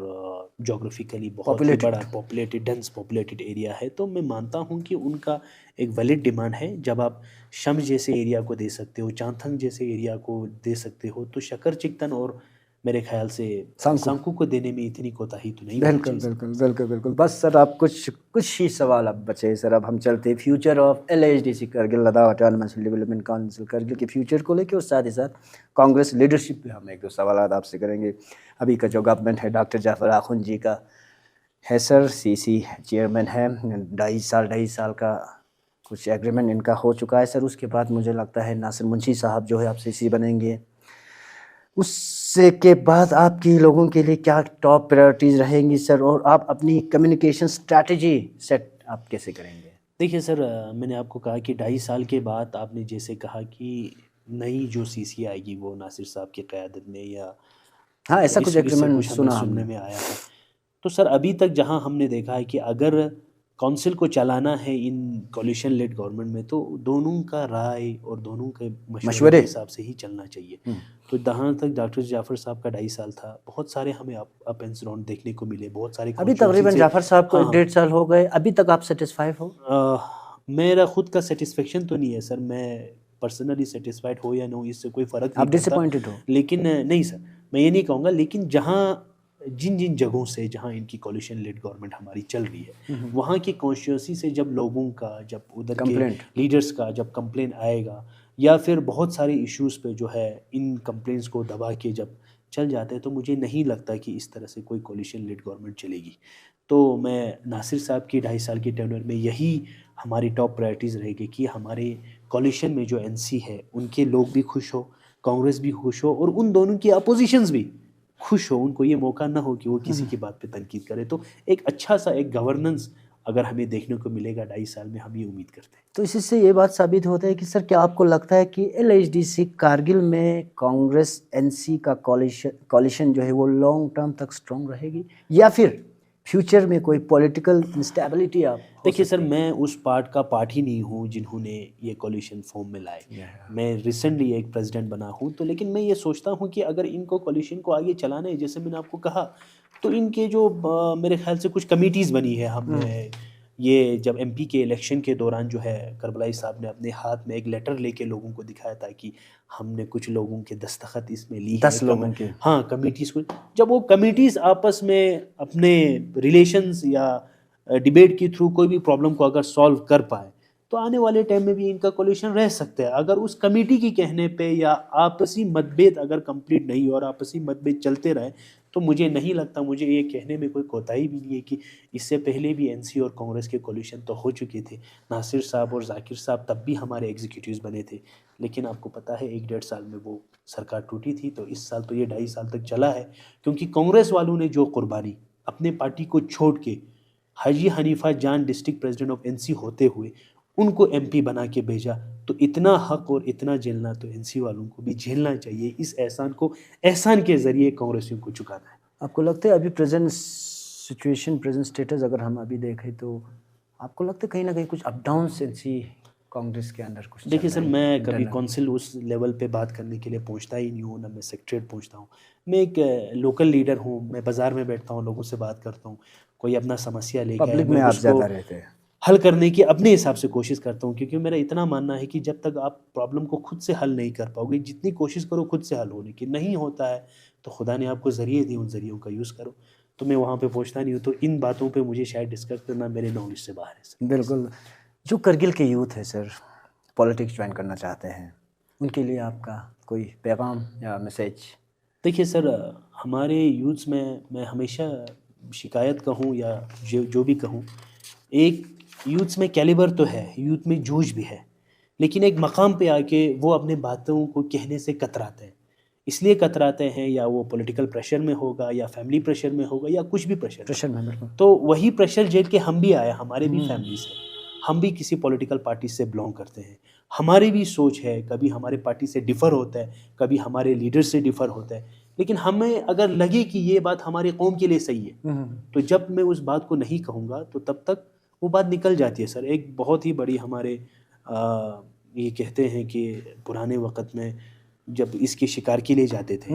जोग्राफिकली बहुत ही बड़ा पॉपुलेटेड, डेंस पॉपुलेटेड एरिया है। तो मैं मानता हूँ कि उनका एक वैलिड डिमांड है। जब आप शम्स जैसे एरिया को दे सकते हो, चांथंग जैसे एरिया को दे सकते हो, तो शकर चिकतन और मेरे ख्याल से सांको को देने में इतनी कोताही तो नहीं होनी बिल्कुल चाहिए। बिल्कुल बिल्कुल बिल्कुल। बस सर, आप कुछ ही सवाल अब बचे सर। अब हम चलते हैं future of LHDC Kargil, Ladakh autonomous development council Kargil के फ्यूचर को लेकर, और साथ ही साथ कांग्रेस लीडरशिप पे हम 1-2 सवाल आपसे करेंगे। अभी का जो गवर्नमेंट है डॉक्टर जाफर आखुन जी का, है सर, सीसी चेयरमैन है, 2.5 साल का कुछ एग्रीमेंट इनका हो चुका है सर। उसके बाद मुझे लगता है नासिर मुंशी साहब जो है आप सीसी बनेंगे। उससे के बाद आपकी लोगों के लिए क्या टॉप प्रायोरिटीज़ रहेंगी सर, और आप अपनी कम्युनिकेशन स्ट्रैटेजी सेट आप कैसे करेंगे? देखिए सर, मैंने आपको कहा कि 2.5 साल के बाद आपने जैसे कहा कि नई जो सीसी आएगी वो नासिर साहब की क़यादत में, या हाँ, ऐसा कुछ इससे एग्रीमेंट कुछ हमें सुना सुनने हमने। में आया है। तो सर अभी तक जहाँ हमने देखा है कि अगर काउंसिल को चलाना है इन कोलिशन लेड गवर्नमेंट में, तो दोनों का राय और दोनों के मशवरे के मशवरे। हिसाब से ही चलना चाहिए। तो जहाँ तक डॉक्टर जाफ़र साहब का 2.5 साल था, बहुत सारे हमें अप एंड डाउन देखने को मिले, बहुत सारे अभी कॉन्स्टिट्यूंसी तकरीबन से। जाफ़र साहब को हाँ, 1.5 साल हो गए, अभी तक आप सेटिस्फाई हो? मेरा खुद का सेटिस्फेक्शन तो नहीं है सर, मैं पर्सनली सेटिस्फाइड हो या ना हो इससे कोई फ़र्क नहीं आप पड़ता। डिसअपॉइंटेड हो? लेकिन नहीं सर, मैं ये नहीं कहूँगा, लेकिन जहाँ जिन जिन जगहों से जहाँ इनकी कोलिशन लेड गवर्नमेंट हमारी चल रही है, वहाँ की कॉन्स्टिट्यूंसी से जब लोगों का, जब उधर के कंप्लेंट। लीडर्स का जब कंप्लेन आएगा, या फिर बहुत सारे इश्यूज़ पे जो है इन कंप्लेंट्स को दबा के जब चल जाते हैं, तो मुझे नहीं लगता कि इस तरह से कोई कोलिशन लेड गवर्नमेंट चलेगी। तो मैं नासिर साहब की 2.5 साल की टेन्योर में यही हमारी टॉप प्रायोरिटीज़ रहेगी कि हमारे कोलिशन में जो एनसी है उनके लोग भी खुश हो, कांग्रेस भी खुश हो, और उन दोनों की अपोजिशंस भी खुश हो। उनको ये मौका ना हो कि वो किसी की बात पे तनकीद करे। तो एक अच्छा सा एक गवर्नेंस अगर हमें देखने को मिलेगा 2.5 साल में, हम ये उम्मीद करते हैं। तो इसी से ये बात साबित होता है कि सर क्या आपको लगता है कि एलएचडीसी कारगिल में कांग्रेस एनसी का कॉलिशन जो है वो लॉन्ग टर्म तक स्ट्रॉन्ग रहेगी, या फिर फ्यूचर में कोई पॉलिटिकल इंस्टेबिलिटी आप हो देखिए सर, सकती है? मैं उस पार्ट का पार्ट ही नहीं हूँ जिन्होंने ये कोलिशन फॉर्म में लाए। मैं रिसेंटली एक प्रेसिडेंट बना हूँ, तो लेकिन मैं ये सोचता हूँ कि अगर इनको कोलिशन को आगे चलाना है, जैसे मैंने आपको कहा, तो इनके जो मेरे ख्याल से कुछ कमिटीज़ बनी है। हमने ये जब एमपी के इलेक्शन के दौरान जो है करबलाई साहब ने अपने हाथ में एक लेटर लेके लोगों को दिखाया था कि हमने कुछ लोगों के दस्तखत इसमें ली है 10 लोगों के। हाँ, कमिटीज़ को। जब वो कमिटीज़ आपस में अपने रिलेशंस या डिबेट के थ्रू कोई भी प्रॉब्लम को अगर सॉल्व कर पाए, तो आने वाले टाइम में भी इनका कोलिशन रह सकता है। अगर उस कमेटी के कहने पे या आपसी मतभेद अगर कंप्लीट नहीं हो और आपसी मतभेद चलते रहे, तो मुझे नहीं लगता, मुझे ये कहने में कोई कोताही भी नहीं है कि इससे पहले भी एनसी और कांग्रेस के कोलिशन तो हो चुके थे। नासिर साहब और जाकिर साहब तब भी हमारे एग्जीक्यूटिव्स बने थे, लेकिन आपको पता है 1-1.5 साल में वो सरकार टूटी थी। तो इस साल तो ये 2.5 साल तक चला है, क्योंकि कांग्रेस वालों ने जो कुर्बानी अपने पार्टी को छोड़ के हाजी हनीफा जान डिस्ट्रिक्ट प्रेसिडेंट ऑफ एनसी होते हुए उनको एमपी बना के भेजा, तो इतना हक और इतना झेलना तो एनसी वालों को भी झेलना चाहिए। इस एहसान को एहसान के ज़रिए कांग्रेसियों को चुकाना है। आपको लगता है अभी प्रेजेंट सिचुएशन, प्रेजेंट स्टेटस अगर हम अभी देखें, तो आपको लगता है कहीं ना कहीं कुछ अप डाउन एनसी कांग्रेस के अंदर कुछ चल देखिए रहा सर, है मैं कभी इंटरनल? काउंसिल उस लेवल पे बात करने के लिए पहुंचता ही नहीं हूँ, ना मैं सेक्रेटरीट पहुंचता हूँ। मैं एक लोकल लीडर हूँ, मैं बाज़ार में बैठता हूँ, लोगों से बात करता हूँ। कोई अपना समस्या लेके आए, पब्लिक मैं में आप उसको ज़्यादा रहते हैं? हल करने की अपने हिसाब से कोशिश करता हूँ, क्योंकि मेरा इतना मानना है कि जब तक आप प्रॉब्लम को खुद से हल नहीं कर पाओगे, जितनी कोशिश करो खुद से हल होने की, नहीं होता है तो खुदा ने आपको ज़रिए दिए, उन ज़रियों का यूज़ करो। तो मैं वहाँ पे पहुँचता नहीं हूँ, तो इन बातों पे मुझे शायद डिस्कस करना मेरे नॉलेज से बाहर है सर। बिल्कुल। जो करगिल के यूथ है सर, पॉलिटिक्स ज्वाइन करना चाहते हैं, उनके लिए आपका कोई पैगाम या मैसेज? देखिए सर, हमारे यूथ्स में मैं हमेशा शिकायत कहूँ या जो भी कहूँ, एक यूथ्स में कैलिबर तो है, यूथ में जोश भी है, लेकिन एक मकाम पे आके वो अपने बातों को कहने से कतराते हैं। इसलिए कतराते हैं, या वो पॉलिटिकल प्रेशर में होगा, या फैमिली प्रेशर में होगा, या कुछ भी प्रेशर में। प्रेशर में बिल्कुल। तो वही प्रेशर झेल के हम भी आए, हमारे भी फैमिली से, हम भी किसी पॉलिटिकल पार्टी से बिलोंग करते हैं, हमारी भी सोच है, कभी हमारे पार्टी से डिफ़र होता है, कभी हमारे लीडर से डिफ़र होता है, लेकिन हमें अगर लगे कि ये बात हमारे कौम के लिए सही है, तो जब मैं उस बात को नहीं कहूँगा, तो तब तक वो बात निकल जाती है सर। एक बहुत ही बड़ी हमारे ये कहते हैं कि पुराने वक़्त में जब इसके शिकार के लिए जाते थे,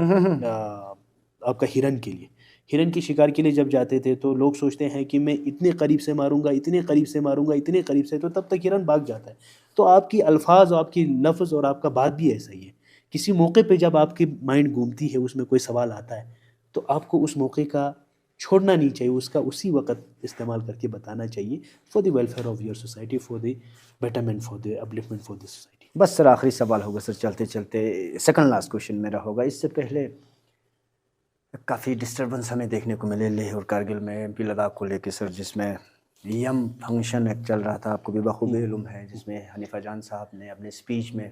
आपका हिरन के लिए, हिरन के शिकार के लिए जब जाते थे, तो लोग सोचते हैं कि मैं इतने करीब से मारूंगा, इतने करीब से मारूंगा, इतने करीब से, तो तब तक हिरन भाग जाता है। तो आपकी अल्फाज और आपकी लफ्ज़ और आपका बात भी ऐसा ही है। किसी मौके पे जब आपकी माइंड घूमती है, उसमें कोई सवाल आता है, तो आपको उस मौके का छोड़ना नहीं चाहिए, उसका उसी वक़्त इस्तेमाल करके बताना चाहिए, for the welfare of your society, for the betterment, for the upliftment for the society. बस सर आखिरी सवाल होगा सर, चलते चलते सेकंड लास्ट क्वेश्चन मेरा होगा। इससे पहले काफ़ी डिस्टरबेंस हमें देखने को मिले लेह और कारगिल में, एमपी लद्दाख को लेके सर, जिसमें यम फंक्शन एक चल रहा था, आपको भी बखूबी मालूम है, जिसमें हनीफा जान साहब ने अपने स्पीच में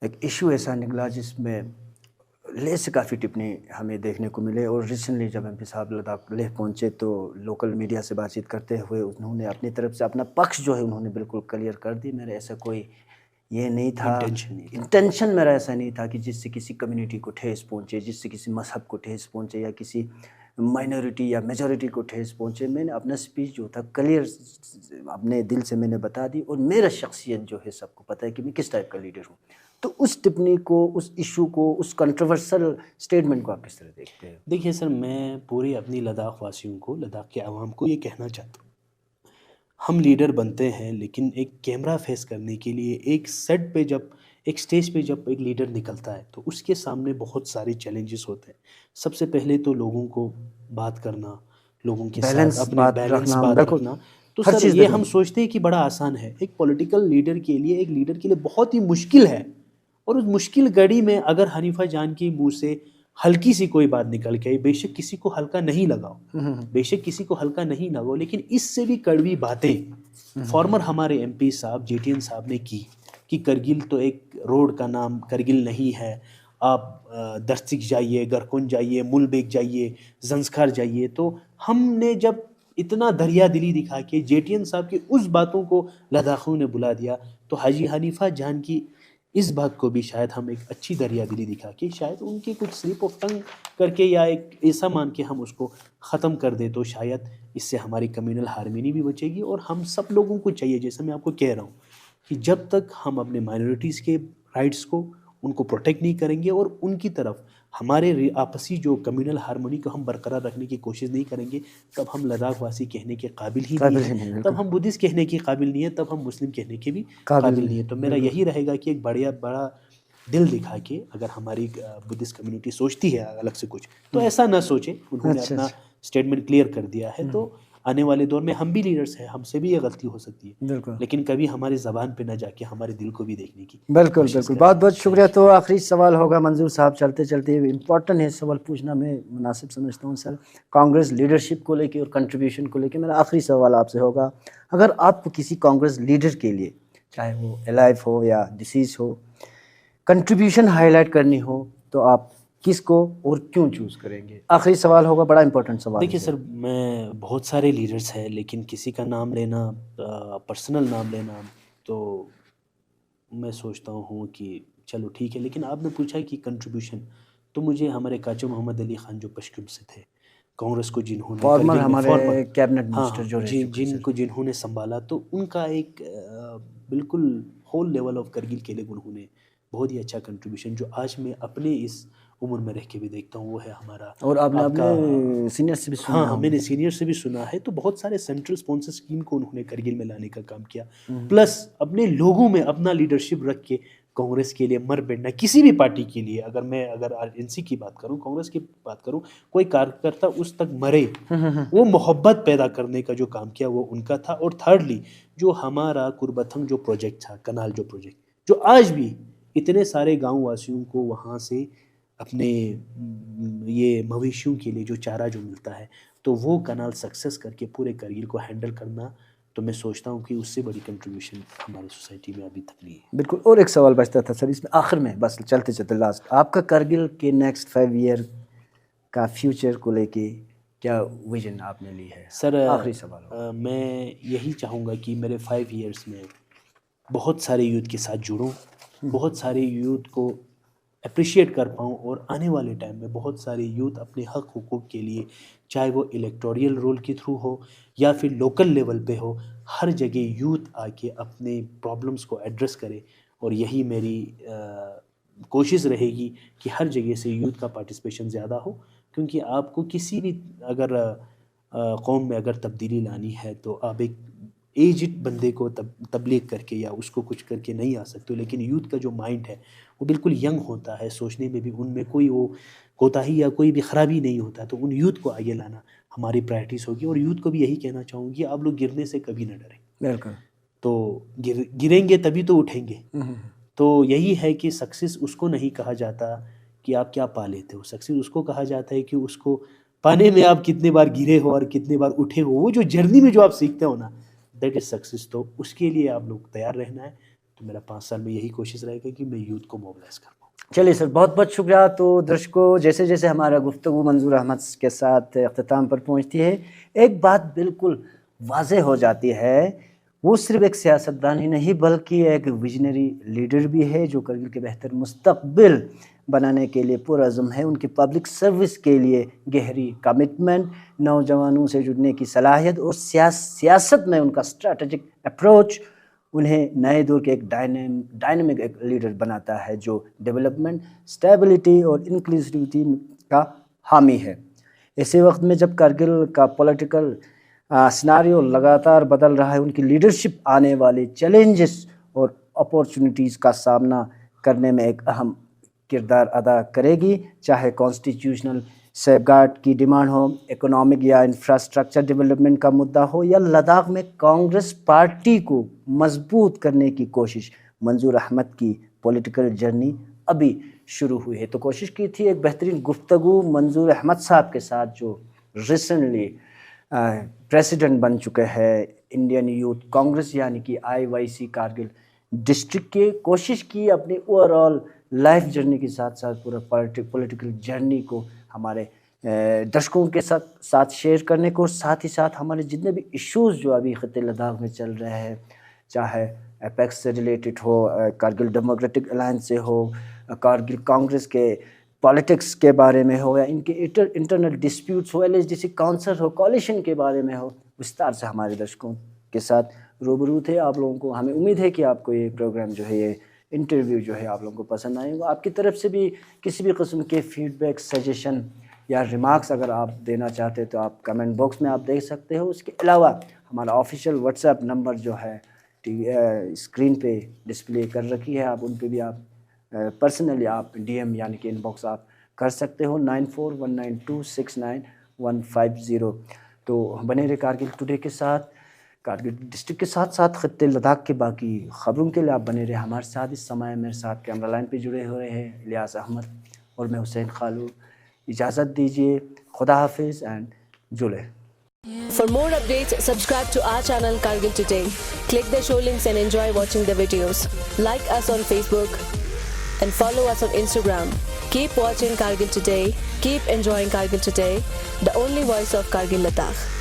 एक इशू ऐसा निकला जिसमें लेह से काफ़ी टिप्पणी हमें देखने को मिले। और रिसेंटली जब एमपी साहब लद्दाख लेह पहुंचे तो लोकल मीडिया से बातचीत करते हुए उन्होंने अपनी तरफ से अपना पक्ष जो है उन्होंने बिल्कुल क्लियर कर दी। मेरा ऐसा कोई ये नहीं था, इंटेंशन मेरा ऐसा नहीं था कि जिससे किसी कम्युनिटी को ठेस पहुंचे, जिससे किसी मजहब को ठेस पहुंचे या किसी माइनॉरिटी या मेजॉरिटी को ठेस पहुंचे। मैंने अपना स्पीच जो था क्लियर अपने दिल से मैंने बता दी, और मेरा शख्सियत जो है सबको पता है कि मैं किस टाइप का लीडर हूँ। तो उस टिप्पणी को, उस इशू को, उस कंट्रोवर्शियल स्टेटमेंट को आप किस तरह देखते हैं? देखिए सर, मैं पूरे अपनी लद्दाख वासियों को, लद्दाख के आवाम को ये कहना चाहता हूँ, हम लीडर बनते हैं लेकिन एक कैमरा फेस करने के लिए एक सेट पे जब एक स्टेज पे जब एक लीडर निकलता है तो उसके सामने बहुत सारे चैलेंजेस होते हैं। सबसे पहले तो लोगों को बात करना, लोगों के बैलेंस साथ अपने बात बैलेंस रखना, बात बिल्कुल, रखना। तो हर सर चीज़ ये देखना। हम सोचते हैं कि बड़ा आसान है, एक पॉलिटिकल लीडर के लिए, एक लीडर के लिए बहुत ही मुश्किल है। और उस मुश्किल घड़ी में अगर हनीफा जान की मुंह से हल्की सी कोई बात निकल के आई, बेशक किसी को हल्का नहीं लगाओ, बेशक किसी को हल्का नहीं लगाओ, लेकिन इससे भी कड़वी बातें फॉर्मर हमारे एमपी साहब, जेटीएन साहब ने की कि करगिल तो एक रोड का नाम करगिल नहीं है, आप दर्सिक जाइए, गरकुन जाइए, मुलबेग जाइए, जंस्कार जाइए। तो हमने जब इतना दरिया दिली दिखा के जेटीएन साहब की उस बातों को लद्दाखियों ने बुला दिया, तो हाजी हनीफा जान की इस बात को भी शायद हम एक अच्छी दरिया दिली दिखा के शायद उनकी कुछ स्लिप ऑफ टंग करके या एक ऐसा मान के हम उसको ख़त्म कर दे, तो शायद इससे हमारी कम्युनल हार्मनी भी बचेगी। और हम सब लोगों को चाहिए, जैसे मैं आपको कह रहा हूँ, कि जब तक हम अपने माइनॉरिटीज़ के राइट्स को, उनको प्रोटेक्ट नहीं करेंगे और उनकी तरफ हमारे आपसी जो कम्युनल हार्मनी को हम बरकरार रखने की कोशिश नहीं करेंगे, तब हम लद्दाख वासी कहने के काबिल ही नहीं है, तब हम बुद्धिस्ट कहने के काबिल नहीं है, तब हम मुस्लिम कहने के भी काबिल नहीं है। तो मेरा यही रहेगा कि एक बड़ा दिल दिखा के अगर हमारी बुद्धिस्ट कम्युनिटी सोचती है अलग से कुछ, तो ऐसा ना सोचे। उन्होंने अपना स्टेटमेंट क्लियर कर दिया है, तो आने वाले दौर में हम भी लीडर्स हैं, हमसे भी ये गलती हो सकती है, लेकिन कभी हमारी ज़बान पे ना जाके हमारे दिल को भी देखने की बिल्कुल बिल्कुल, बहुत बहुत शुक्रिया। तो आखिरी सवाल होगा मंजूर साहब, चलते चलते इम्पोर्टेंट है सवाल पूछना, मैं मुनासिब समझता हूँ सर। कांग्रेस लीडरशिप को लेके और कंट्रीब्यूशन को लेके मेरा आखिरी सवाल आपसे होगा, अगर आपको किसी कांग्रेस लीडर के लिए, चाहे वो अलाइव हो या डिसीज हो, कंट्रीब्यूशन हाईलाइट करनी हो, तो आप किसको और क्यों चूज़ करेंगे? आखिरी सवाल होगा, बड़ा इंपॉर्टेंट सवाल। देखिए सर, मैं बहुत सारे लीडर्स हैं, लेकिन किसी का नाम लेना, पर्सनल नाम लेना, तो मैं सोचता हूँ कि चलो ठीक है। लेकिन आपने पूछा कि कंट्रीब्यूशन, तो मुझे हमारे काचो मोहम्मद अली खान जो पश्चिम से थे, कांग्रेस को जिन्होंने फॉर्मर हमारे कैबिनेट मिनिस्टर जो रह चुके हैं, जिन्होंने संभाला, तो उनका एक बिल्कुल होल लेवल ऑफ करगिल के लिए उन्होंने बहुत ही अच्छा कंट्रीब्यूशन, जो आज मैं अपने इस उम्र में रह के भी देखता हूँ, वो है हमारा। और आपने अपने सीनियर से भी सुना? हाँ, मैंने सीनियर से भी सुना है। तो बहुत सारे सेंट्रल स्पॉन्सर स्कीम को उन्होंने करगिल में लाने का काम किया, प्लस अपने लोगों में अपना लीडरशिप रख के कांग्रेस के लिए मर बैठना, किसी भी पार्टी के लिए, अगर आरएनसी की बात करूं, कांग्रेस की बात करूं, कोई कार्यकर्ता उस तक मरे, वो मोहब्बत पैदा करने का जो काम किया वो उनका था। और थर्डली, जो हमारा कुर्बथंग जो प्रोजेक्ट था, कनाल जो प्रोजेक्ट, जो आज भी इतने सारे गाँव वासियों को वहाँ से अपने ये मवेशियों के लिए जो चारा जो मिलता है, तो वो कनाल सक्सेस करके पूरे करगिल को हैंडल करना, तो मैं सोचता हूँ कि उससे बड़ी कंट्रीब्यूशन हमारी सोसाइटी में अभी तक नहीं है। बिल्कुल। और एक सवाल बचता था सर इसमें आखिर में, बस चलते चलते लास्ट, आपका करगिल के नेक्स्ट 5 ईयर का फ्यूचर को लेके क्या विजन आपने ली है? सर आखिरी सवाल मैं यही चाहूँगा कि मेरे 5 ईयर्स में बहुत सारे यूथ के साथ जुड़ूँ, बहुत सारे यूथ को अप्रिशिएट कर पाऊँ, और आने वाले टाइम में बहुत सारे यूथ अपने हक हुकूक के लिए, चाहे वो इलेक्टोरियल रोल के थ्रू हो या फिर लोकल लेवल पे हो, हर जगह यूथ आके अपने प्रॉब्लम्स को एड्रेस करे। और यही मेरी कोशिश रहेगी कि हर जगह से यूथ का पार्टिसिपेशन ज़्यादा हो, क्योंकि आपको किसी भी अगर कौम में अगर तब्दीली लानी है, तो आप एक एजिड बंदे को तबलीग करके या उसको कुछ करके नहीं आ सकते, लेकिन यूथ का जो माइंड है वो बिल्कुल यंग होता है, सोचने में भी उनमें कोई वो कोताही या कोई भी खराबी नहीं होता। तो उन यूथ को आगे लाना हमारी प्रायोरिटीज़ होगी। और यूथ को भी यही कहना चाहूँगी, आप लोग गिरने से कभी ना डरें। बिल्कुल। तो गिरेंगे तभी तो उठेंगे। तो यही है कि सक्सेस उसको नहीं कहा जाता कि आप क्या पा लेते हो। सक्सेस उसको कहा जाता है कि उसको पाने में आप कितने बार गिरे हो और कितने बार उठे हो, वो जो जर्नी में जो आप सीखते हो ना, दैट इज़ सक्सेस। तो उसके लिए आप लोग तैयार रहना है। तो मेरा 5 साल में यही कोशिश रहेगा कि मैं यूथ को मोबिलाइज़ कर पाऊँ। चलिए सर, बहुत बहुत शुक्रिया। तो दर्शकों, जैसे जैसे हमारा गुफ्तगू मंजूर अहमद के साथ अख्ताम पर पहुंचती है, एक बात बिल्कुल वाज़ेह हो जाती है, वो सिर्फ एक सियासतदान ही नहीं बल्कि एक विजनरी लीडर भी है जो करगिल के बेहतर मुस्तकबिल बनाने के लिए पुरअज़्म है। उनकी पब्लिक सर्विस के लिए गहरी कमिटमेंट, नौजवानों से जुड़ने की सलाहियत और सियासत में उनका स्ट्रैटेजिक अप्रोच उन्हें नए दौर के एक डायनेमिक एक लीडर बनाता है जो डेवलपमेंट, स्टेबिलिटी और इंक्लूसिविटी का हामी है। ऐसे वक्त में जब करगिल का पॉलिटिकल सिनारियो लगातार बदल रहा है, उनकी लीडरशिप आने वाले चैलेंजेस और अपॉर्चुनिटीज़ का सामना करने में एक अहम किरदार अदा करेगी। चाहे कॉन्स्टिट्यूशनल सेफगार्ड की डिमांड हो, इकोनॉमिक या इंफ्रास्ट्रक्चर डेवलपमेंट का मुद्दा हो, या लद्दाख में कांग्रेस पार्टी को मजबूत करने की कोशिश, मंजूर अहमद की पॉलिटिकल जर्नी अभी शुरू हुई है। तो कोशिश की थी एक बेहतरीन गुफ्तगू मंजूर अहमद साहब के साथ, जो रिसेंटली प्रेसिडेंट बन चुके हैं इंडियन यूथ कांग्रेस यानी कि IYC कारगिल डिस्ट्रिक्ट के। कोशिश की अपनी ओवरऑल लाइफ जर्नी के साथ साथ पूरा पॉलिटिकल जर्नी को हमारे दर्शकों के साथ शेयर करने को, और साथ ही साथ हमारे जितने भी इश्यूज़ जो अभी ख़िते लद्दाख में चल रहे हैं, चाहे एपेक्स से रिलेटेड हो, कारगिल डेमोक्रेटिक अलायंस से हो, कारगिल कांग्रेस के पॉलिटिक्स के बारे में हो, या इनके इंटरनल डिस्प्यूट्स हो, LHDC काउंसिल हो, कॉलिशन के बारे में हो, विस्तार से हमारे दर्शकों के साथ रूबरू थे। आप लोगों को, हमें उम्मीद है कि आपको ये प्रोग्राम जो है, ये इंटरव्यू जो है आप लोगों को पसंद आएगा। आपकी तरफ से भी किसी भी किस्म के फीडबैक, सजेशन या रिमार्क्स अगर आप देना चाहते हैं तो आप कमेंट बॉक्स में आप दे सकते हो। उसके अलावा हमारा ऑफिशियल व्हाट्सएप नंबर जो है स्क्रीन पे डिस्प्ले कर रखी है, आप उन पे भी आप पर्सनली आप DM यानी कि इनबॉक्स आप कर सकते हो 9419269150। तो बने रहे कारगिल टुडे के साथ, कारगिल डिस्ट्रिक्ट के साथ साथ ख़ित्ते लद्दाख के बाकी ख़बरों के लिए आप बने रहे हमारे साथ। इस समय मेरे साथ कैमरा लाइन पे जुड़े हुए हैं इलियास अहमद और मैं हुसैन खालू। इजाज़त दीजिए, खुदा हाफिज़ एंड जुले। For more updates, subscribe to our channel Kargil Today. Click the show links and enjoy watching the videos. Like us on Facebook and follow us on Instagram. Keep watching Kargil Today. Keep enjoying Kargil Today, the only voice of Kargil Ladakh.